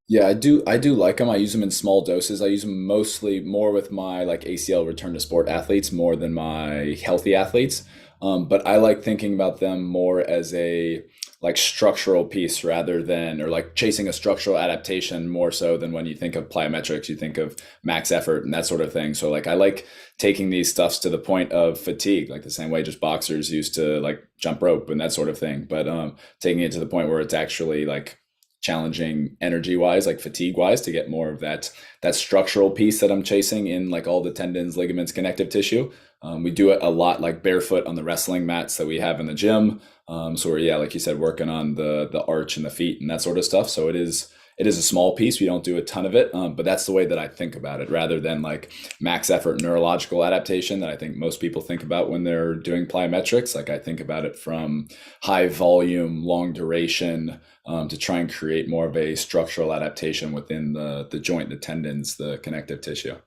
Yeah, I do like them. I use them in small doses. I use them mostly more with my like ACL return to sport athletes more than my healthy athletes. But I like thinking about them more as a like structural piece rather than, or like chasing a structural adaptation more so than when you think of plyometrics, you think of max effort and that sort of thing. So like I like taking these stuffs to the point of fatigue, like the same way just boxers used to like jump rope and that sort of thing. But taking it to the point where it's actually like challenging energy wise, like fatigue wise, to get more of that structural piece that I'm chasing in like all the tendons, ligaments, connective tissue. We do it a lot like barefoot on the wrestling mats that we have in the gym. So we're, yeah, like you said, working on the arch and the feet and that sort of stuff. So it is a small piece. We don't do a ton of it, but that's the way that I think about it, rather than like max effort neurological adaptation that I think most people think about when they're doing plyometrics. Like I think about it from high volume, long duration, to try and create more of a structural adaptation within the joint, the tendons, the connective tissue.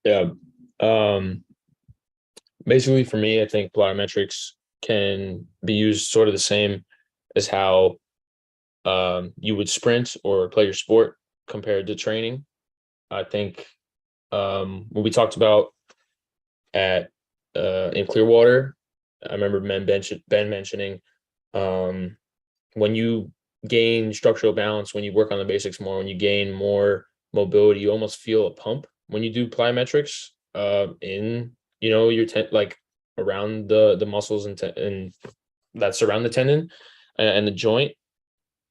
Yeah. Basically, for me, I think plyometrics can be used sort of the same as how you would sprint or play your sport compared to training. I think what we talked about at in Clearwater, I remember Ben mentioning when you gain structural balance, when you work on the basics more, when you gain more mobility, you almost feel a pump when you do plyometrics in your like around the muscles and that surround the tendon and the joint.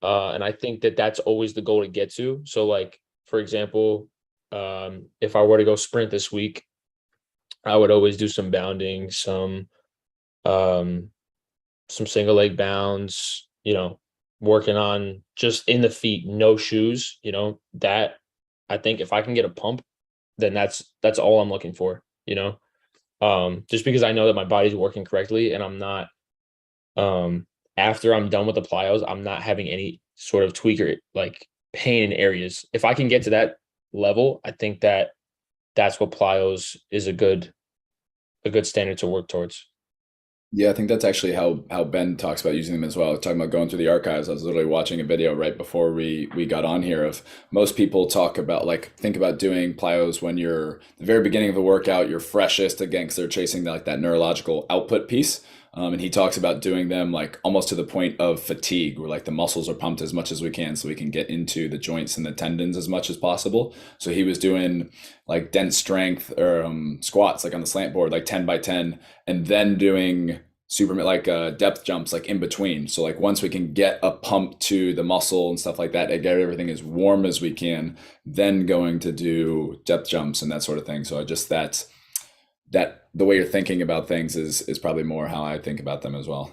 And I think that that's always the goal to get to. So like, for example, if I were to go sprint this week, I would always do some bounding, some single leg bounds, working on just in the feet, no shoes, that I think if I can get a pump, then that's all I'm looking for, just because I know that my body's working correctly and I'm not, after I'm done with the plyos, I'm not having any sort of tweaker like pain in areas. If I can get to that level, I think that's what plyos is a good standard to work towards. Yeah, I think that's actually how Ben talks about using them as well. Talking about going through the archives, I was literally watching a video right before we got on here of most people talk about like think about doing plyos when you're the very beginning of the workout, you're freshest again because they're chasing like that neurological output piece. And he talks about doing them like almost to the point of fatigue, where like the muscles are pumped as much as we can so we can get into the joints and the tendons as much as possible. So he was doing like dense strength or squats like on the slant board, like 10 by 10, and then doing depth jumps like in between. So like once we can get a pump to the muscle and stuff like that and get everything as warm as we can, then going to do depth jumps and that sort of thing. So I just that the way you're thinking about things is probably more how I think about them as well.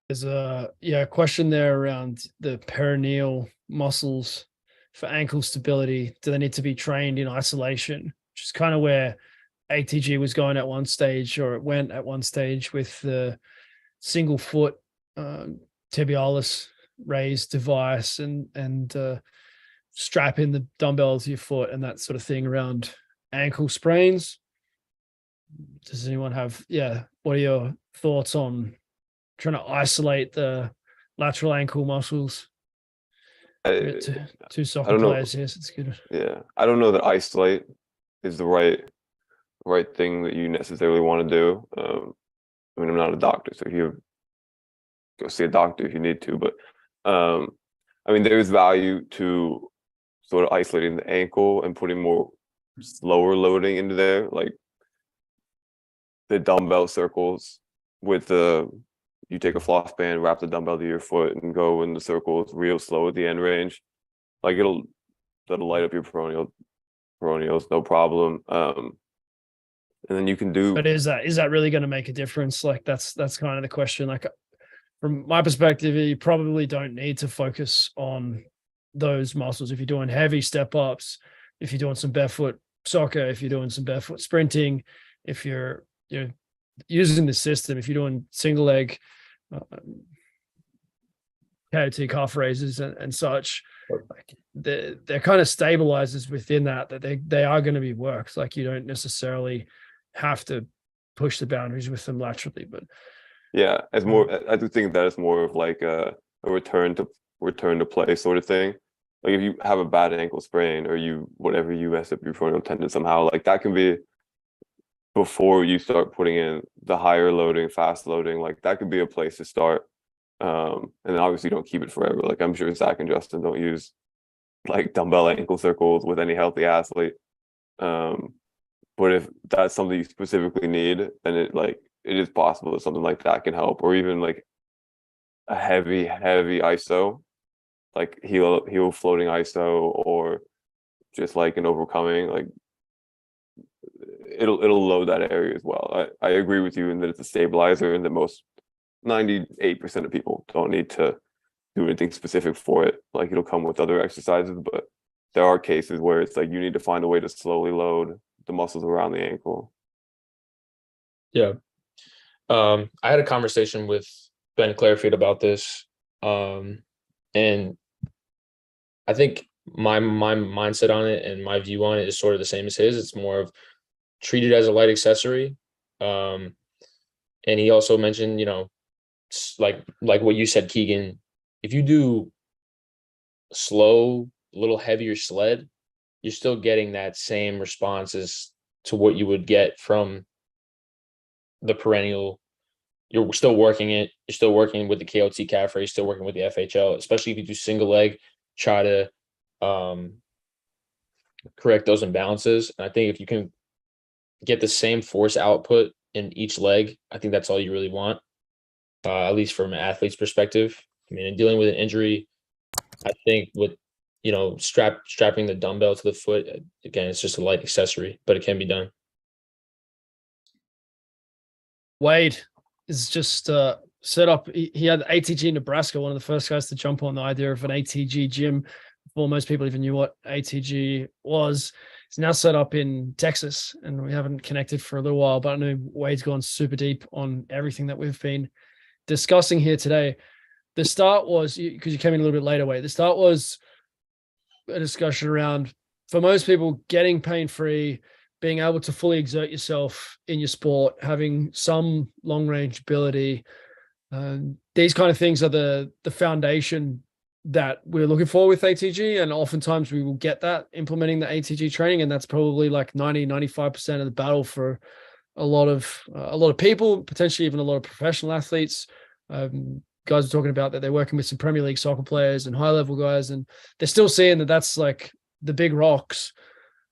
There's a question there around the perineal muscles for ankle stability. Do they need to be trained in isolation? Which is kind of where ATG was going at one stage, or it went at one stage with the single foot tibialis raised device and strap in the dumbbell to your foot and that sort of thing around ankle sprains. Does anyone have, what are your thoughts on trying to isolate the lateral ankle muscles? Two soccer players, yes, it's good. Yeah, I don't know that isolate is the right thing that you necessarily want to do. I mean, I'm not a doctor, so if you go see a doctor if you need to, but I mean, there is value to sort of isolating the ankle and putting more slower loading into there, like the dumbbell circles with you take a floss band, wrap the dumbbell to your foot, and go in the circles real slow at the end range. Like that'll light up your peroneals, no problem. And then you can do. But is that really going to make a difference? Like that's kind of the question. Like from my perspective, you probably don't need to focus on those muscles if you're doing heavy step ups, if you're doing some barefoot soccer, if you're doing some barefoot sprinting, if you're using the system, if you're doing single leg KOT calf raises and such, like they're kind of stabilizers within that they are going to be worked. Like you don't necessarily have to push the boundaries with them laterally, but yeah, it's more. I do think that it's more of like a return to play sort of thing. Like if you have a bad ankle sprain or you mess up your peroneal tendon somehow, like that can be before you start putting in the higher loading, fast loading. Like that could be a place to start. And then obviously don't keep it forever. Like I'm sure Zach and Justin don't use like dumbbell ankle circles with any healthy athlete. But if that's something you specifically need, then it is possible that something like that can help, or even like a heavy ISO, like heel floating ISO, or just like an overcoming, like it'll load that area as well. I agree with you in that it's a stabilizer, and that most 98% of people don't need to do anything specific for it. Like it'll come with other exercises, but there are cases where it's like you need to find a way to slowly load the muscles around the ankle. Yeah. I had a conversation with Ben Clairfield about this. And I think my mindset on it and my view on it is sort of the same as his. It's more of treat it as a light accessory. And he also mentioned, like what you said, Keegan, if you do slow, a little heavier sled, you're still getting that same responses to what you would get from the perennial. You're still working it. You're still working with the KOT calf raise, still working with the FHL, especially if you do single leg, try to correct those imbalances. And I think if you can get the same force output in each leg, I think that's all you really want, at least from an athlete's perspective. I mean, in dealing with an injury, I think with strapping the dumbbell to the foot, again, it's just a light accessory, but it can be done. Wade is just set up. He had ATG Nebraska, one of the first guys to jump on the idea of an ATG gym before most people even knew what ATG was. He's now set up in Texas, and we haven't connected for a little while, but I know Wade's gone super deep on everything that we've been discussing here today. The start was, because you came in a little bit later, Wade, the start was a discussion around, for most people, getting pain-free, being able to fully exert yourself in your sport, having some long-range ability. These kind of things are the foundation that we're looking for with ATG. And oftentimes we will get that implementing the ATG training. And that's probably like 95% of the battle for a lot of people, potentially even a lot of professional athletes. Guys are talking about that they're working with some Premier League soccer players and high-level guys, and they're still seeing that that's like the big rocks.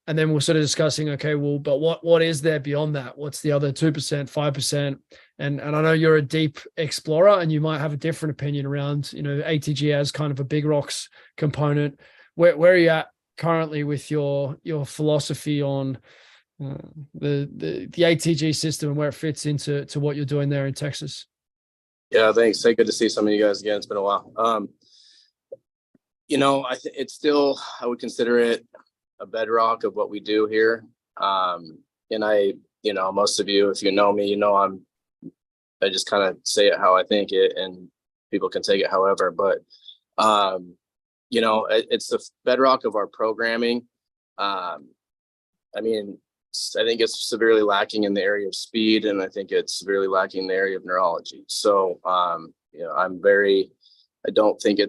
And then we're sort of discussing, okay, well, but what is there beyond that? What's the other 2%, 5%? And I know you're a deep explorer, and you might have a different opinion around, ATG as kind of a big rocks component. Where are you at currently with your philosophy on the ATG system and where it fits into what you're doing there in Texas? Yeah, thanks. Hey, good to see some of you guys again. It's been a while. It's still, I would consider it a bedrock of what we do here. Most of you, if you know me, I just kind of say it how I think it, and people can take it however, but it's the bedrock of our programming. I think it's severely lacking in the area of speed, and I think it's severely lacking in the area of neurology. So, I don't think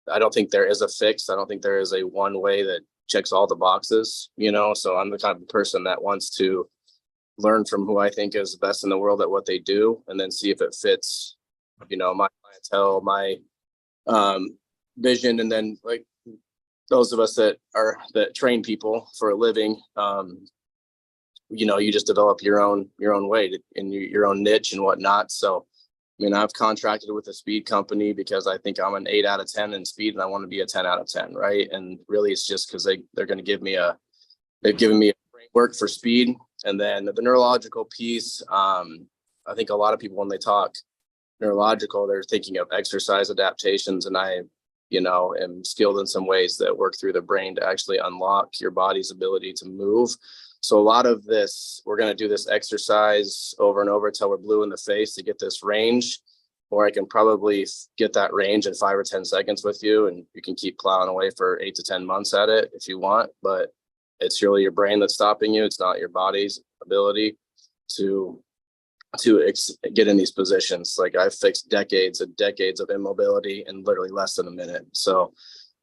I don't think there is a fix. I don't think there is a one way that checks all the boxes, so I'm the type of person that wants to learn from who I think is the best in the world at what they do, and then see if it fits, my clientele, my vision, and then those of us that train people for a living, you just develop your own way in your own niche and whatnot. So, I mean, I've contracted with a speed company because I think I'm an 8 out of 10 in speed and I want to be a 10 out of 10. Right. And really it's just because they're going to they've given me a framework for speed. And then the neurological piece, I think a lot of people, when they talk neurological, they're thinking of exercise adaptations. And I, am skilled in some ways that work through the brain to actually unlock your body's ability to move. So a lot of this, we're going to do this exercise over and over until we're blue in the face to get this range, or I can probably get that range in 5 or 10 seconds with you, and you can keep plowing away for 8 to 10 months at it if you want, but it's really your brain that's stopping you. It's not your body's ability to get in these positions. Like I've fixed decades and decades of immobility in literally less than a minute. So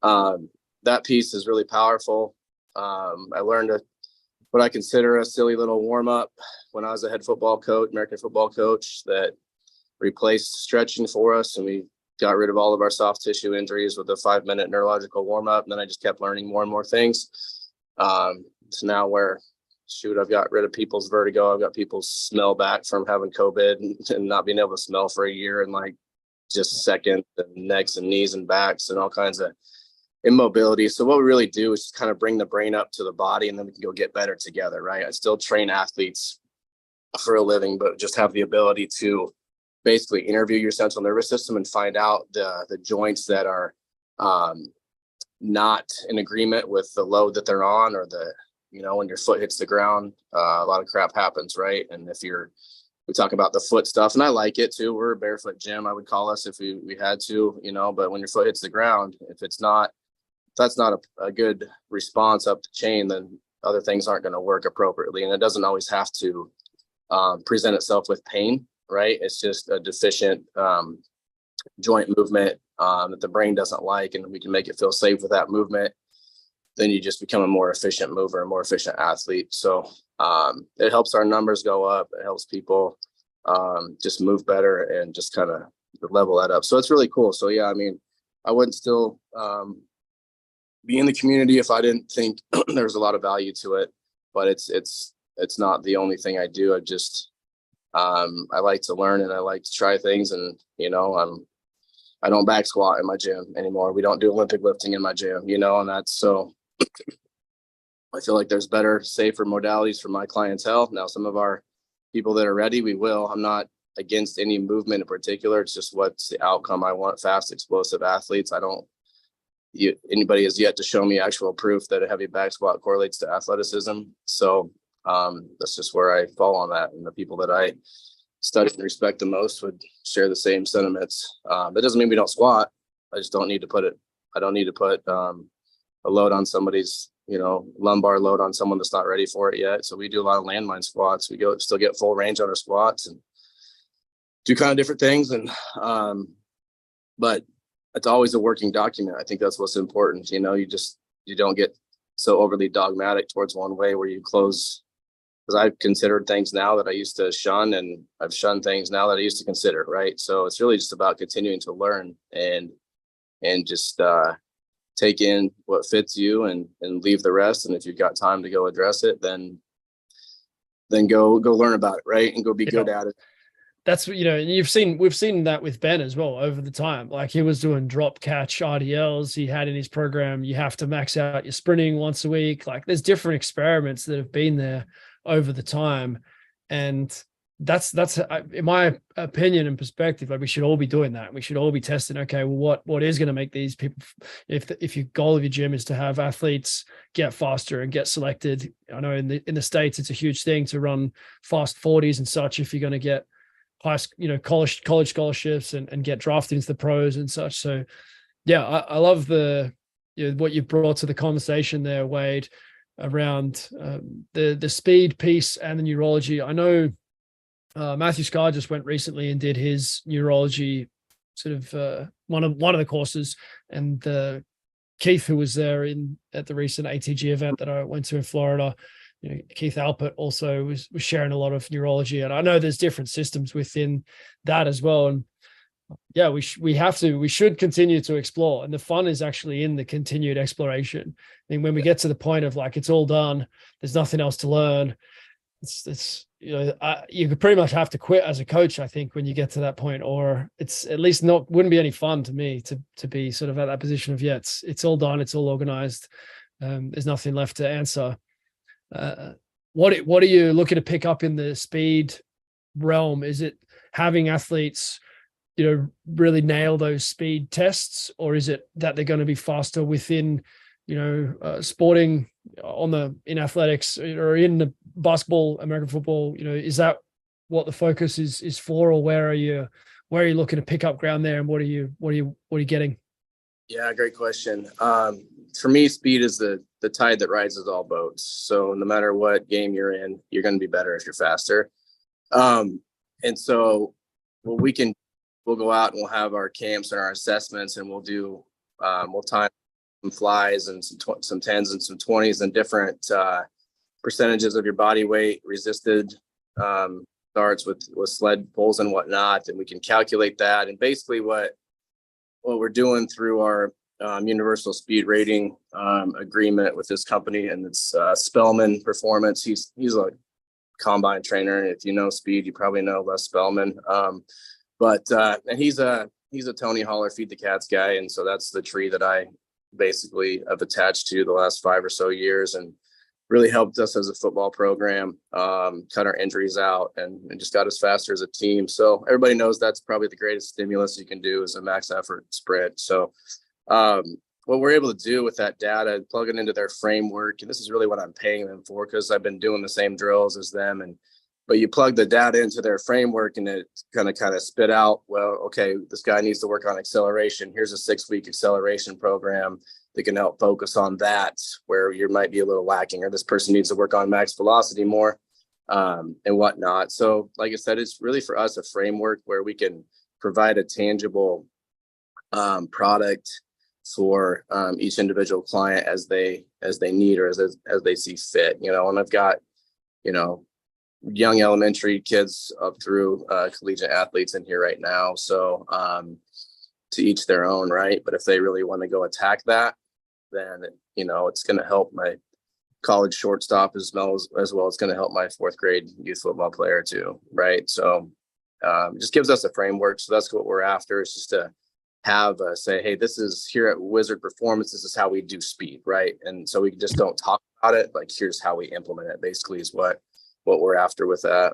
that piece is really powerful. I learned what I consider a silly little warm up when I was a head football coach, American football coach, that replaced stretching for us. And we got rid of all of our soft tissue injuries with a 5-minute neurological warm up. And then I just kept learning more and more things. So now I've got rid of people's vertigo. I've got people's smell back from having COVID and not being able to smell for a year, and like just seconds and necks and knees and backs and all kinds of immobility. So what we really do is just kind of bring the brain up to the body, and then we can go get better together, right? I still train athletes for a living, but just have the ability to basically interview your central nervous system and find out the joints that are not in agreement with the load that they're on, or when your foot hits the ground, a lot of crap happens, right? And we talk about the foot stuff, and I like it too. We're a barefoot gym, I would call us if we had to, but when your foot hits the ground, if that's not a good response up the chain, then other things aren't going to work appropriately. And it doesn't always have to present itself with pain, right? It's just a deficient joint movement that the brain doesn't like, and we can make it feel safe with that movement. Then you just become a more efficient mover, a more efficient athlete. So it helps our numbers go up. It helps people just move better and just kind of level that up. So it's really cool. So yeah, I mean, I wouldn't still be in the community if I didn't think there's a lot of value to it. But it's not the only thing I do. I like to learn and I like to try things, and I don't back squat in my gym anymore. We don't do Olympic lifting in my gym, and that's so. I feel like there's better, safer modalities for my clientele. Now, some of our people that are ready, we will. I'm not against any movement in particular. It's just what's the outcome I want. Fast, explosive athletes. Anybody has yet to show me actual proof that a heavy back squat correlates to athleticism. So that's just where I fall on that. And the people that I study and respect the most would share the same sentiments. That doesn't mean we don't squat. I just don't need to put a load on somebody's, lumbar load on someone that's not ready for it yet. So we do a lot of landmine squats. We still get full range on our squats and do kind of different things. And, but it's always a working document. I think that's what's important. You don't get so overly dogmatic towards one way where you close, because I've considered things now that I used to shun, and I've shunned things now that I used to consider. Right. So it's really just about continuing to learn and just, take in what fits you and leave the rest. And if you've got time to go address it, then go learn about it. Right. And go be good at it. That's, we've seen that with Ben as well over the time. Like he was doing drop catch RDLs. He had in his program, you have to max out your sprinting once a week. Like there's different experiments that have been there over the time. And that's in my opinion and perspective, like we should all be doing that. We should all be testing, okay, well, what is going to make these people, if your goal of your gym is to have athletes get faster and get selected. I know in the States, it's a huge thing to run fast 40s and such. If you're going to get college scholarships and get drafted into the pros and such. So yeah, I love what you brought to the conversation there, Wade, around the speed piece and the neurology. I know Matthew Scar just went recently and did his neurology sort of one of the courses, and Keith, who was there at the recent ATG event that I went to in Florida, Keith Alpert also was sharing a lot of neurology. And I know there's different systems within that as well. And Yeah, we should continue to explore, and the fun is actually in the continued exploration. I think when we get to the point of like it's all done, there's nothing else to learn. It's you could pretty much have to quit as a coach, I think, when you get to that point, or it's at least wouldn't be any fun to me to be sort of at that position of, yeah, it's all done, it's all organized. There's nothing left to answer. What are you looking to pick up in the speed realm? Is it having athletes, really nail those speed tests, or is it that they're going to be faster within, sporting in athletics or in the basketball, American football? Is that what the focus is for, or where are you looking to pick up ground there, and what are you getting? Yeah, great question. For me, speed is the tide that rises all boats. So no matter what game you're in, you're going to be better if you're faster. And so we'll go out and we'll have our camps and our assessments, and we'll time some flies and some 10s and some 20s and different percentages of your body weight resisted starts with sled pulls and whatnot, and we can calculate that. And basically what we're doing through our universal speed rating agreement with this company, and it's Spellman Performance. He's a combine trainer, and if you know speed, you probably know Les Spellman. And he's a Tony Holler Feed the Cats guy, and so that's the tree that I basically have attached to the last 5 or so years, and really helped us as a football program cut our injuries out and just got us faster as a team. So everybody knows that's probably the greatest stimulus you can do is a max effort sprint. So what we're able to do with that data, plug it into their framework, and this is really what I'm paying them for, because I've been doing the same drills as them, but you plug the data into their framework and it's going to kind of spit out, well, okay, this guy needs to work on acceleration. Here's a 6-week acceleration program that can help focus on that where you might be a little lacking, or this person needs to work on max velocity more and whatnot. So like I said, it's really for us a framework where we can provide a tangible product for each individual client as they need, or as they see fit, and I've got, young elementary kids up through collegiate athletes in here right now. So to each their own, right? But if they really want to go attack that, then, it's going to help my college shortstop as well as it's going to help my 4th grade youth football player too. Right. So it just gives us a framework. So that's what we're after, is just to have say, hey, this is here at Wizard Performance, this is how we do speed. Right. And so we just don't talk about it. Like, here's how we implement it, basically, is what we're after with that.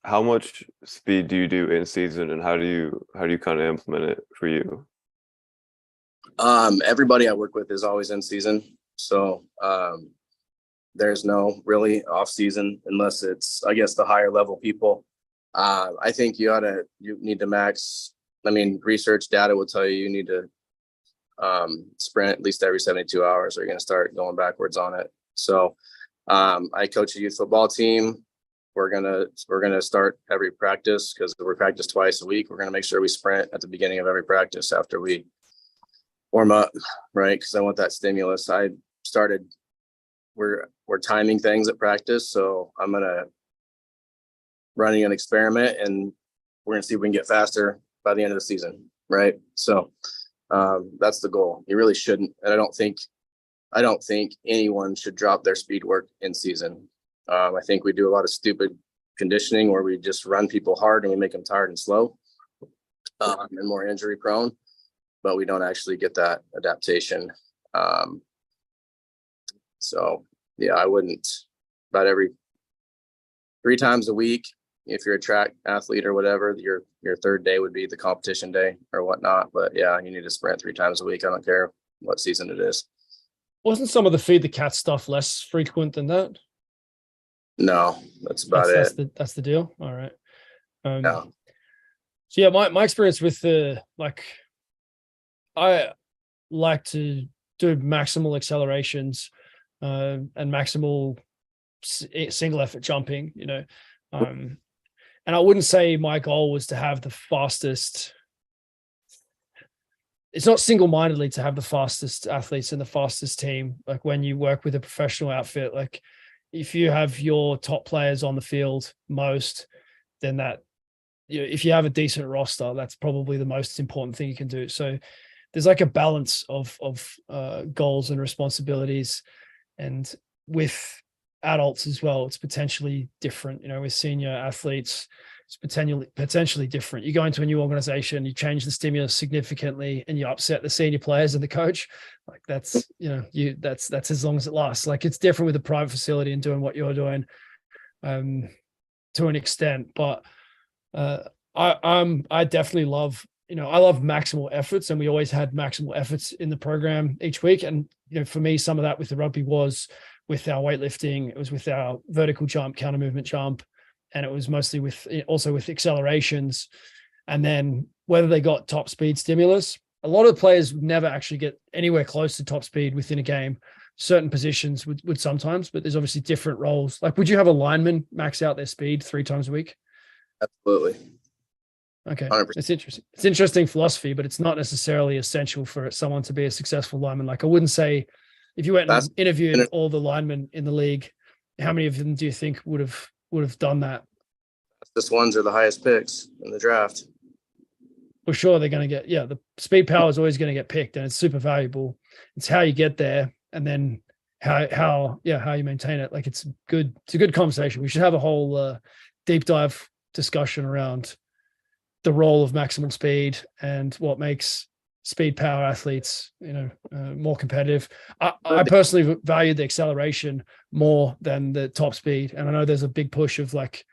How much speed do you do in season, and how do you kind of implement it for you? Everybody I work with is always in season. So there's no really off season unless it's, I guess, the higher level people. I think you need to max. I mean, research data will tell you need to sprint at least every 72 hours, or you're going to start going backwards on it. So I coach a youth football team. We're gonna start every practice, because we practice twice a week. We're gonna make sure we sprint at the beginning of every practice after we warm up, right? Because I want that stimulus. We're timing things at practice, so I'm running an experiment, and we're gonna see if we can get faster by the end of the season, right? So that's the goal. You really shouldn't, and I don't think anyone should drop their speed work in season. I think we do a lot of stupid conditioning where we just run people hard and we make them tired and slow and more injury prone, but we don't actually get that adaptation. So yeah, I wouldn't, about every 3 times a week, if you're a track athlete or whatever, your 3rd day would be the competition day or whatnot. But yeah, you need to sprint 3 times a week. I don't care what season it is. Wasn't some of the Feed the Cat stuff less frequent than that? No, that's about it. That's the deal. All right. Yeah. So yeah, my experience with I like to do maximal accelerations and maximal single effort jumping, and I wouldn't say my goal was to have the fastest. It's not single-mindedly to have the fastest athletes and the fastest team. Like when you work with a professional outfit, like if you have your top players on the field most, then that if you have a decent roster, that's probably the most important thing you can do. So there's like a balance of goals and responsibilities, and with adults as well, it's potentially different. With senior athletes, it's potentially different. You go into a new organization, you change the stimulus significantly, and you upset the senior players and the coach. Like that's that's as long as it lasts. Like it's different with a private facility and doing what you're doing, to an extent. But I definitely love, I love maximal efforts, and we always had maximal efforts in the program each week. And for me, some of that with the rugby was with our weightlifting, it was with our vertical jump, counter movement jump, and it was mostly with accelerations. And then whether they got top speed stimulus, a lot of players never actually get anywhere close to top speed within a game. Certain positions would sometimes, but there's obviously different roles. Like, would you have a lineman max out their speed 3 times a week? Absolutely. Okay. 100%. It's interesting. It's interesting philosophy, but it's not necessarily essential for someone to be a successful lineman. Like, I wouldn't say if you went and interviewed all the linemen in the league, how many of them do you think would have done that? Fastest ones are the highest picks in the draft. For sure, they're going to get, the speed power is always going to get picked, and it's super valuable. It's how you get there, and then how you maintain it. Like, it's a good conversation. We should have a whole deep dive discussion around the role of maximal speed and what makes speed power athletes, more competitive. I personally value the acceleration more than the top speed. And I know there's a big push of like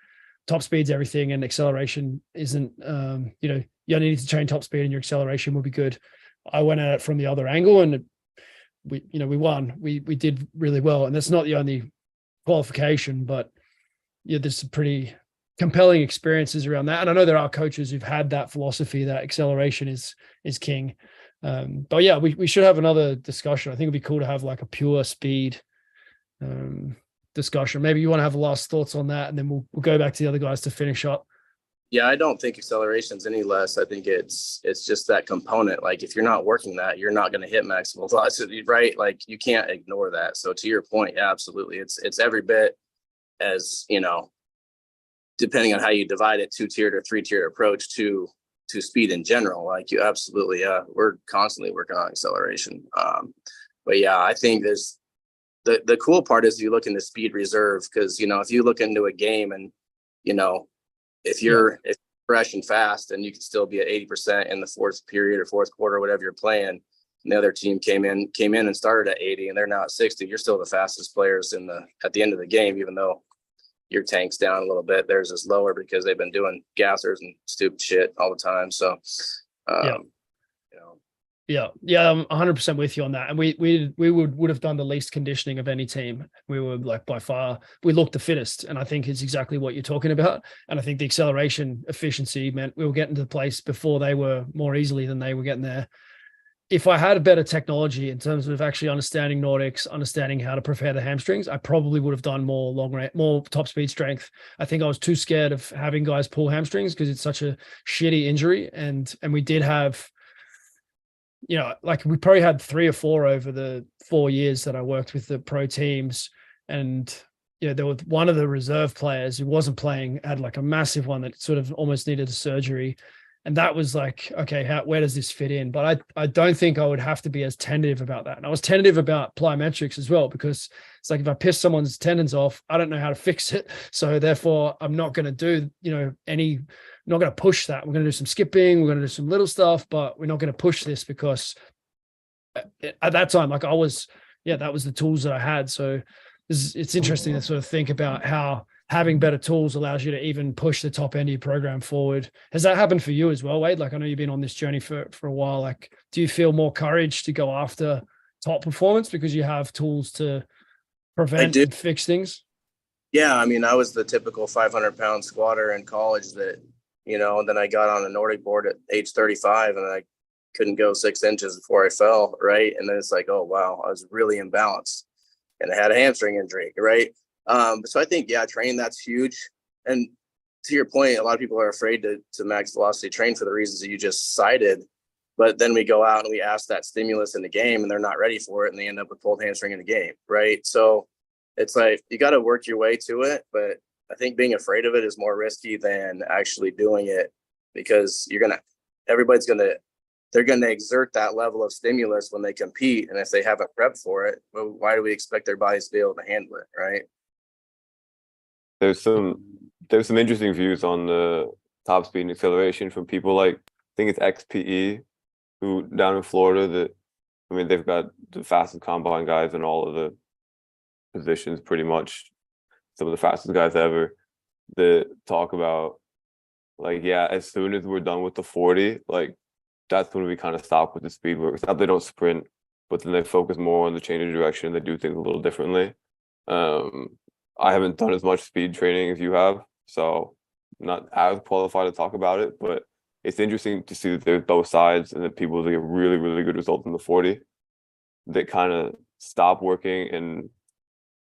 top speed's everything and acceleration isn't, you only need to train top speed and your acceleration will be good. I went at it from the other angle, and we won. We did really well. And that's not the only qualification, but there's some pretty compelling experiences around that. And I know there are coaches who've had that philosophy that acceleration is king. But yeah, we should have another discussion. I think it'd be cool to have like a pure speed discussion. Maybe you want to have last thoughts on that, and then we'll go back to the other guys to finish up. Yeah, I don't think acceleration's any less. I think it's just that component. Like, if you're not working that, you're not going to hit maximal velocity, right? Like, you can't ignore that. So to your point, yeah, absolutely. It's every bit as, depending on how you divide it, 2-tiered or 3-tiered approach to speed in general. Like, you absolutely, we're constantly working on acceleration. But yeah, I think there's the cool part is you look into speed reserve, because, if you look into a game and, if you're fresh and fast, and you can still be at 80% in the fourth period or fourth quarter, whatever you're playing, and the other team came in and started at 80 and they're now at 60, you're still the fastest players at the end of the game, even though your tank's down a little bit. Theirs is lower because they've been doing gassers and stupid shit all the time. So, Yeah, I'm 100% with you on that. And we would have done the least conditioning of any team. We were like, by far, we looked the fittest. And I think it's exactly what you're talking about. And I think the acceleration efficiency meant we were getting to the place before they were more easily than they were getting there. If I had a better technology in terms of actually understanding Nordics, understanding how to prepare the hamstrings, I probably would have done more top speed strength. I think I was too scared of having guys pull hamstrings because it's such a shitty injury. And we did have, like, we probably had 3 or 4 over the 4 years that I worked with the pro teams. And, there was one of the reserve players who wasn't playing, had like a massive one that sort of almost needed a surgery. And that was like, okay, where does this fit in? But I don't think I would have to be as tentative about that. And I was tentative about plyometrics as well, because it's like, if I piss someone's tendons off, I don't know how to fix it. So therefore I'm not going to do, not going to push that. We're going to do some skipping. We're going to do some little stuff, but we're not going to push this, because at that time, like, that was the tools that I had. So it's interesting to sort of think about how having better tools allows you to even push the top end of your program forward. Has that happened for you as well, Wade? Like, I know you've been on this journey for a while. Like, do you feel more courage to go after top performance because you have tools to prevent and fix things? Yeah. I mean, I was the typical 500-pound squatter in college that, and then I got on a Nordic board at age 35 and I couldn't go 6 inches before I fell. Right. And then it's like, oh, wow, I was really imbalanced and I had a hamstring injury. Right. So I think, training, that's huge. And to your point, a lot of people are afraid to max velocity train for the reasons that you just cited. But then we go out and we ask that stimulus in the game and they're not ready for it, and they end up with pulled hamstring in the game. Right. So it's like, you got to work your way to it. But I think being afraid of it is more risky than actually doing it, because they're going to exert that level of stimulus when they compete. And if they haven't prepped for it, well, why do we expect their bodies to be able to handle it? Right. There's some interesting views on the top speed and acceleration from people like, I think it's XPE, who down in Florida, that, I mean, they've got the fastest combine guys in all of the positions, pretty much some of the fastest guys ever, that talk about, like, yeah, as soon as we're done with the 40, like, that's when we kind of stop with the speed work. It's not they don't sprint, but then they focus more on the change of direction. They do things a little differently. I haven't done as much speed training as you have, so I'm not as qualified to talk about it, but it's interesting to see that there's both sides, and that people that get really, really good results in the 40 that kind of stop working and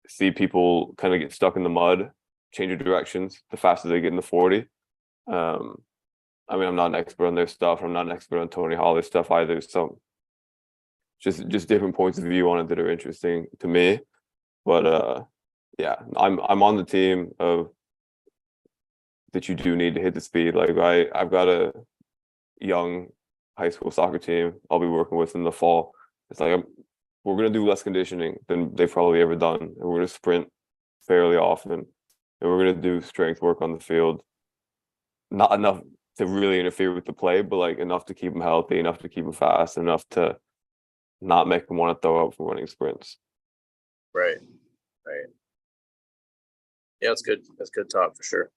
see people kind of get stuck in the mud, change of directions the faster they get in the 40. I mean, I'm not an expert on their stuff. I'm not an expert on Tony Holly's stuff either. So just different points of view on it that are interesting to me. But yeah, I'm on the team of that you do need to hit the speed. Like I've got a young high school soccer team I'll be working with in the fall. It's like we're gonna do less conditioning than they've probably ever done, and we're gonna sprint fairly often, and we're gonna do strength work on the field. Not enough to really interfere with the play, but like enough to keep them healthy, enough to keep them fast, enough to not make them want to throw up from running sprints. Right. Yeah, it's good. That's good talk for sure.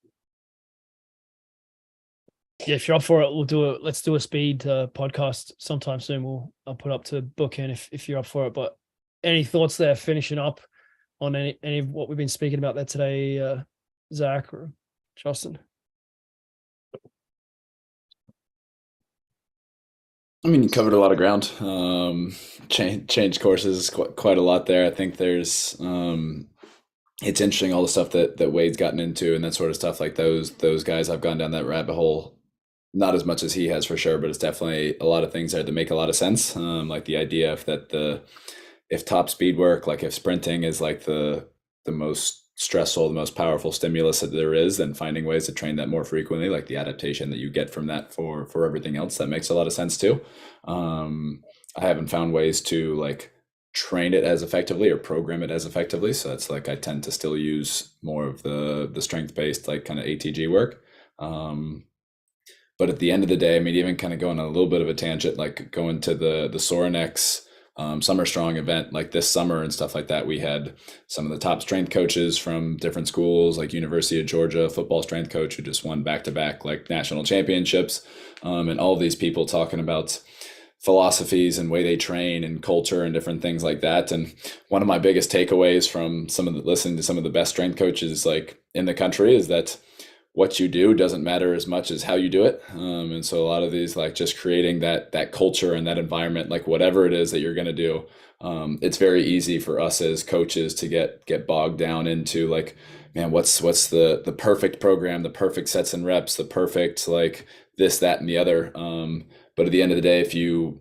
Yeah, if you're up for it, let's do a speed podcast sometime soon. I'll put up to book in if you're up for it. But any thoughts there, finishing up on any of what we've been speaking about there today, Zach or Justin? I mean, you covered a lot of ground. Change courses quite a lot there. I think there's it's interesting, all the stuff that Wade's gotten into and that sort of stuff. Like those guys, I've gone down that rabbit hole, not as much as he has for sure, but it's definitely a lot of things there that make a lot of sense. Like the idea of that if top speed work, like if sprinting is like the most stressful, the most powerful stimulus that there is, then finding ways to train that more frequently, like the adaptation that you get from that for everything else, that makes a lot of sense too. I haven't found ways to like train it as effectively or program it as effectively, so that's like I tend to still use more of the strength based like kind of ATG work. But at the end of the day, I mean, even kind of going on a little bit of a tangent, like going to the Sorinex Summer Strong event like this summer and stuff like that, we had some of the top strength coaches from different schools, like University of Georgia football strength coach who just won back-to-back like national championships, and all of these people talking about philosophies and way they train and culture and different things like that. And one of my biggest takeaways from listening to some of the best strength coaches like in the country is that what you do doesn't matter as much as how you do it. And so a lot of these, like just creating that culture and that environment, like whatever it is that you're going to do, it's very easy for us as coaches to get bogged down into like, man, what's the perfect program, the perfect sets and reps, the perfect like this, that, and the other. But at the end of the day, if you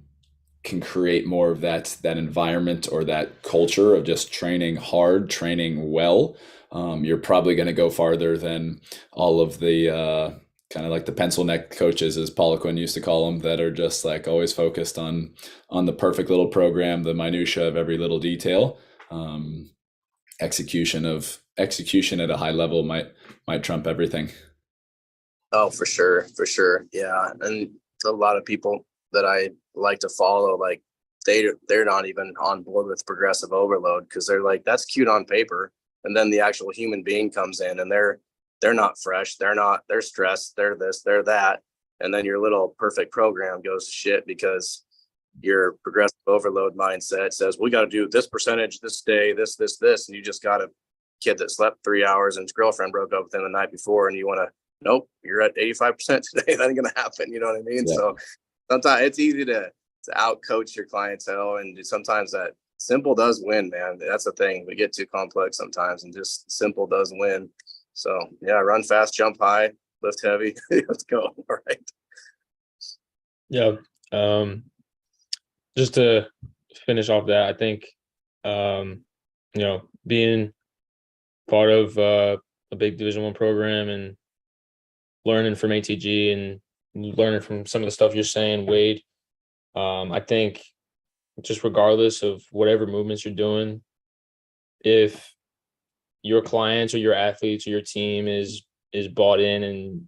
can create more of that environment or that culture of just training hard, training well, you're probably going to go farther than all of the kind of like the pencil neck coaches, as Paula Quinn used to call them, that are just like always focused on the perfect little program, the minutia of every little detail. Execution at a high level might trump everything. Oh, for sure. Yeah. And a lot of people that I like to follow, like they're not even on board with progressive overload, because they're like, that's cute on paper. And then the actual human being comes in and they're not fresh. They're stressed. They're this, they're that. And then your little perfect program goes to shit because your progressive overload mindset says, we got to do this percentage this day, this. And you just got a kid that slept 3 hours and his girlfriend broke up with him the night before. And you want to, nope, you're at 85% today. That ain't going to happen. You know what I mean? Yeah. So sometimes it's easy to out coach your clientele, and sometimes that simple does win, man. That's the thing. We get too complex sometimes, and just simple does win. So yeah, run fast, jump high, lift heavy. Let's go. All right. Yeah. Just to finish off that, I think, being part of a big Division I program and learning from ATG and learning from some of the stuff you're saying, Wade. I think just regardless of whatever movements you're doing, if your clients or your athletes or your team is bought in and,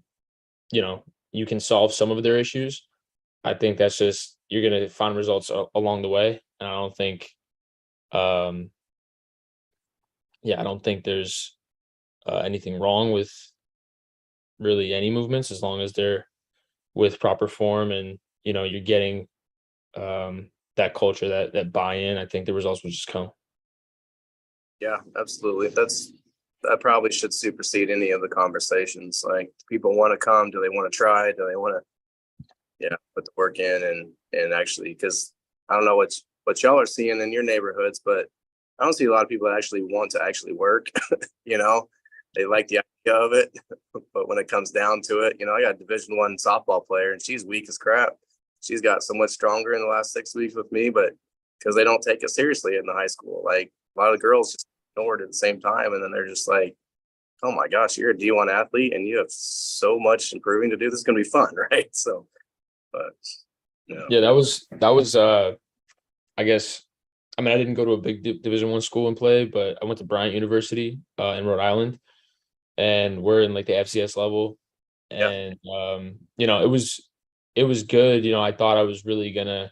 you know, you can solve some of their issues, I think that's just, you're going to find results along the way. And I don't think, I don't think there's anything wrong with really any movements as long as they're with proper form and, you know, you're getting that culture, that buy-in. I think the results will just come. Yeah, absolutely. That probably should supersede any of the conversations. Like, people want to come. Do they want to try? Do they want to, put the work in and actually, because I don't know what y'all are seeing in your neighborhoods, but I don't see a lot of people that actually want to actually work. They like the idea of it, but when it comes down to it, I got a Division I softball player and she's weak as crap. She's got so much stronger in the last 6 weeks with me, but because they don't take it seriously in the high school. Like, a lot of the girls just ignore it at the same time, and then they're just like, oh my gosh, you're a D1 athlete and you have so much improving to do. This is going to be fun, right? So, but yeah, that was I guess, I mean, I didn't go to a big Division I school and play, but I went to Bryant University in Rhode Island, and we're in like the FCS level. And it was good. I thought I was really gonna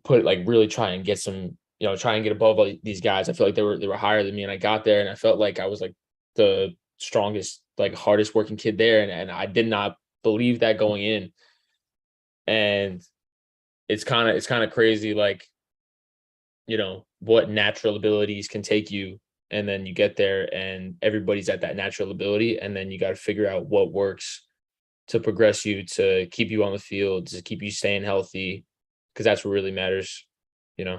really try and get some, try and get above all these guys. I feel like they were higher than me, and I got there and I felt like I was like the strongest, like hardest working kid there. And I did not believe that going in. And it's kind of crazy, like, what natural abilities can take you. And then you get there and everybody's at that natural ability. And then you got to figure out what works to progress you, to keep you on the field, to keep you staying healthy, because that's what really matters. Yeah,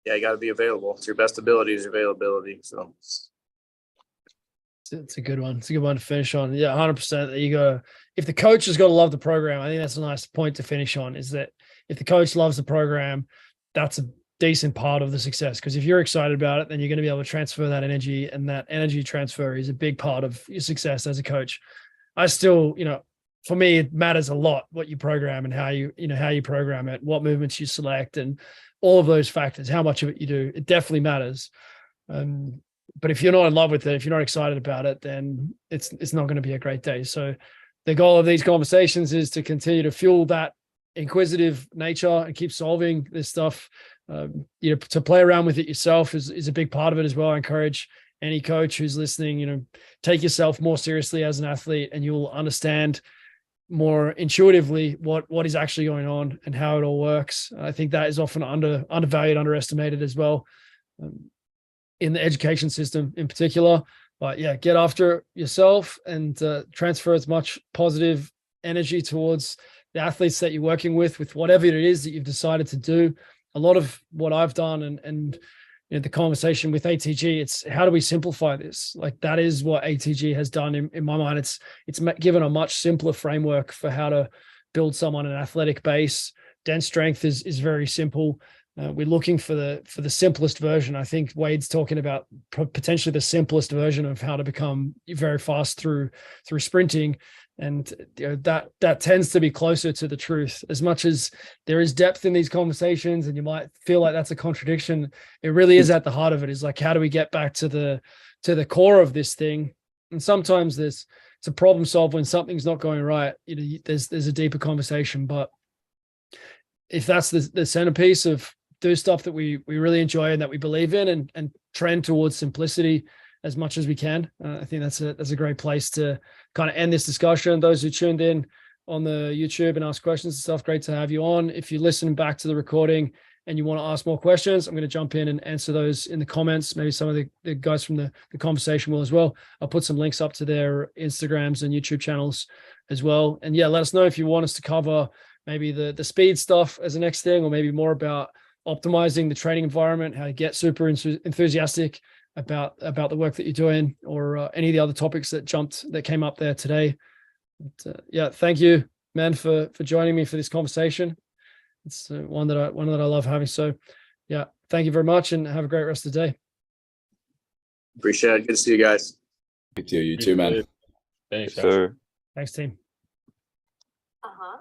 you got to be available. It's your best ability is your availability. So it's a good one. It's a good one to finish on. Yeah, 100%. If the coach has got to love the program, I think that's a nice point to finish on, is that if the coach loves the program, that's a decent part of the success. Because if you're excited about it, then you're going to be able to transfer that energy, and that energy transfer is a big part of your success as a coach. I still, for me, it matters a lot what you program and how you program it, what movements you select, and all of those factors, how much of it you do. It definitely matters. But if you're not in love with it, if you're not excited about it, then it's not going to be a great day. So the goal of these conversations is to continue to fuel that inquisitive nature and keep solving this stuff. To play around with it yourself is a big part of it as well. I encourage any coach who's listening, take yourself more seriously as an athlete, and you'll understand more intuitively what is actually going on and how it all works. I think that is often undervalued, underestimated as well, in the education system in particular. But yeah, get after it yourself and transfer as much positive energy towards the athletes that you're working with whatever it is that you've decided to do. A lot of what I've done and the conversation with ATG, it's how do we simplify this? Like, that is what ATG has done in my mind. It's given a much simpler framework for how to build someone an athletic base. Dense strength is very simple. We're looking for the simplest version. I think Wade's talking about potentially the simplest version of how to become very fast through sprinting. And that tends to be closer to the truth. As much as there is depth in these conversations and you might feel like that's a contradiction, it really is at the heart of it. Is like, how do we get back to the core of this thing? And sometimes it's a problem solved when something's not going right. There's a deeper conversation. But if that's the centerpiece of do stuff that we really enjoy and that we believe in, and trend towards simplicity as much as we can, I think that's a great place to kind of end this discussion. Those who tuned in on the YouTube and ask questions and stuff, great to have you on. If you listen back to the recording and you want to ask more questions, I'm going to jump in and answer those in the comments. Maybe some of the guys from the conversation will as well. I'll put some links up to their Instagrams and YouTube channels as well. And yeah, let us know if you want us to cover maybe the speed stuff as the next thing, or maybe more about optimizing the training environment, how to get super enthusiastic about the work that you're doing, or any of the other topics that came up there today. But, yeah, thank you, man, for joining me for this conversation. It's one that I love having. So yeah, thank you very much and have a great rest of the day. Appreciate it. Good to see you guys. You too, man. Thanks, Yes, guys. sir. Thanks, team. Uh-huh.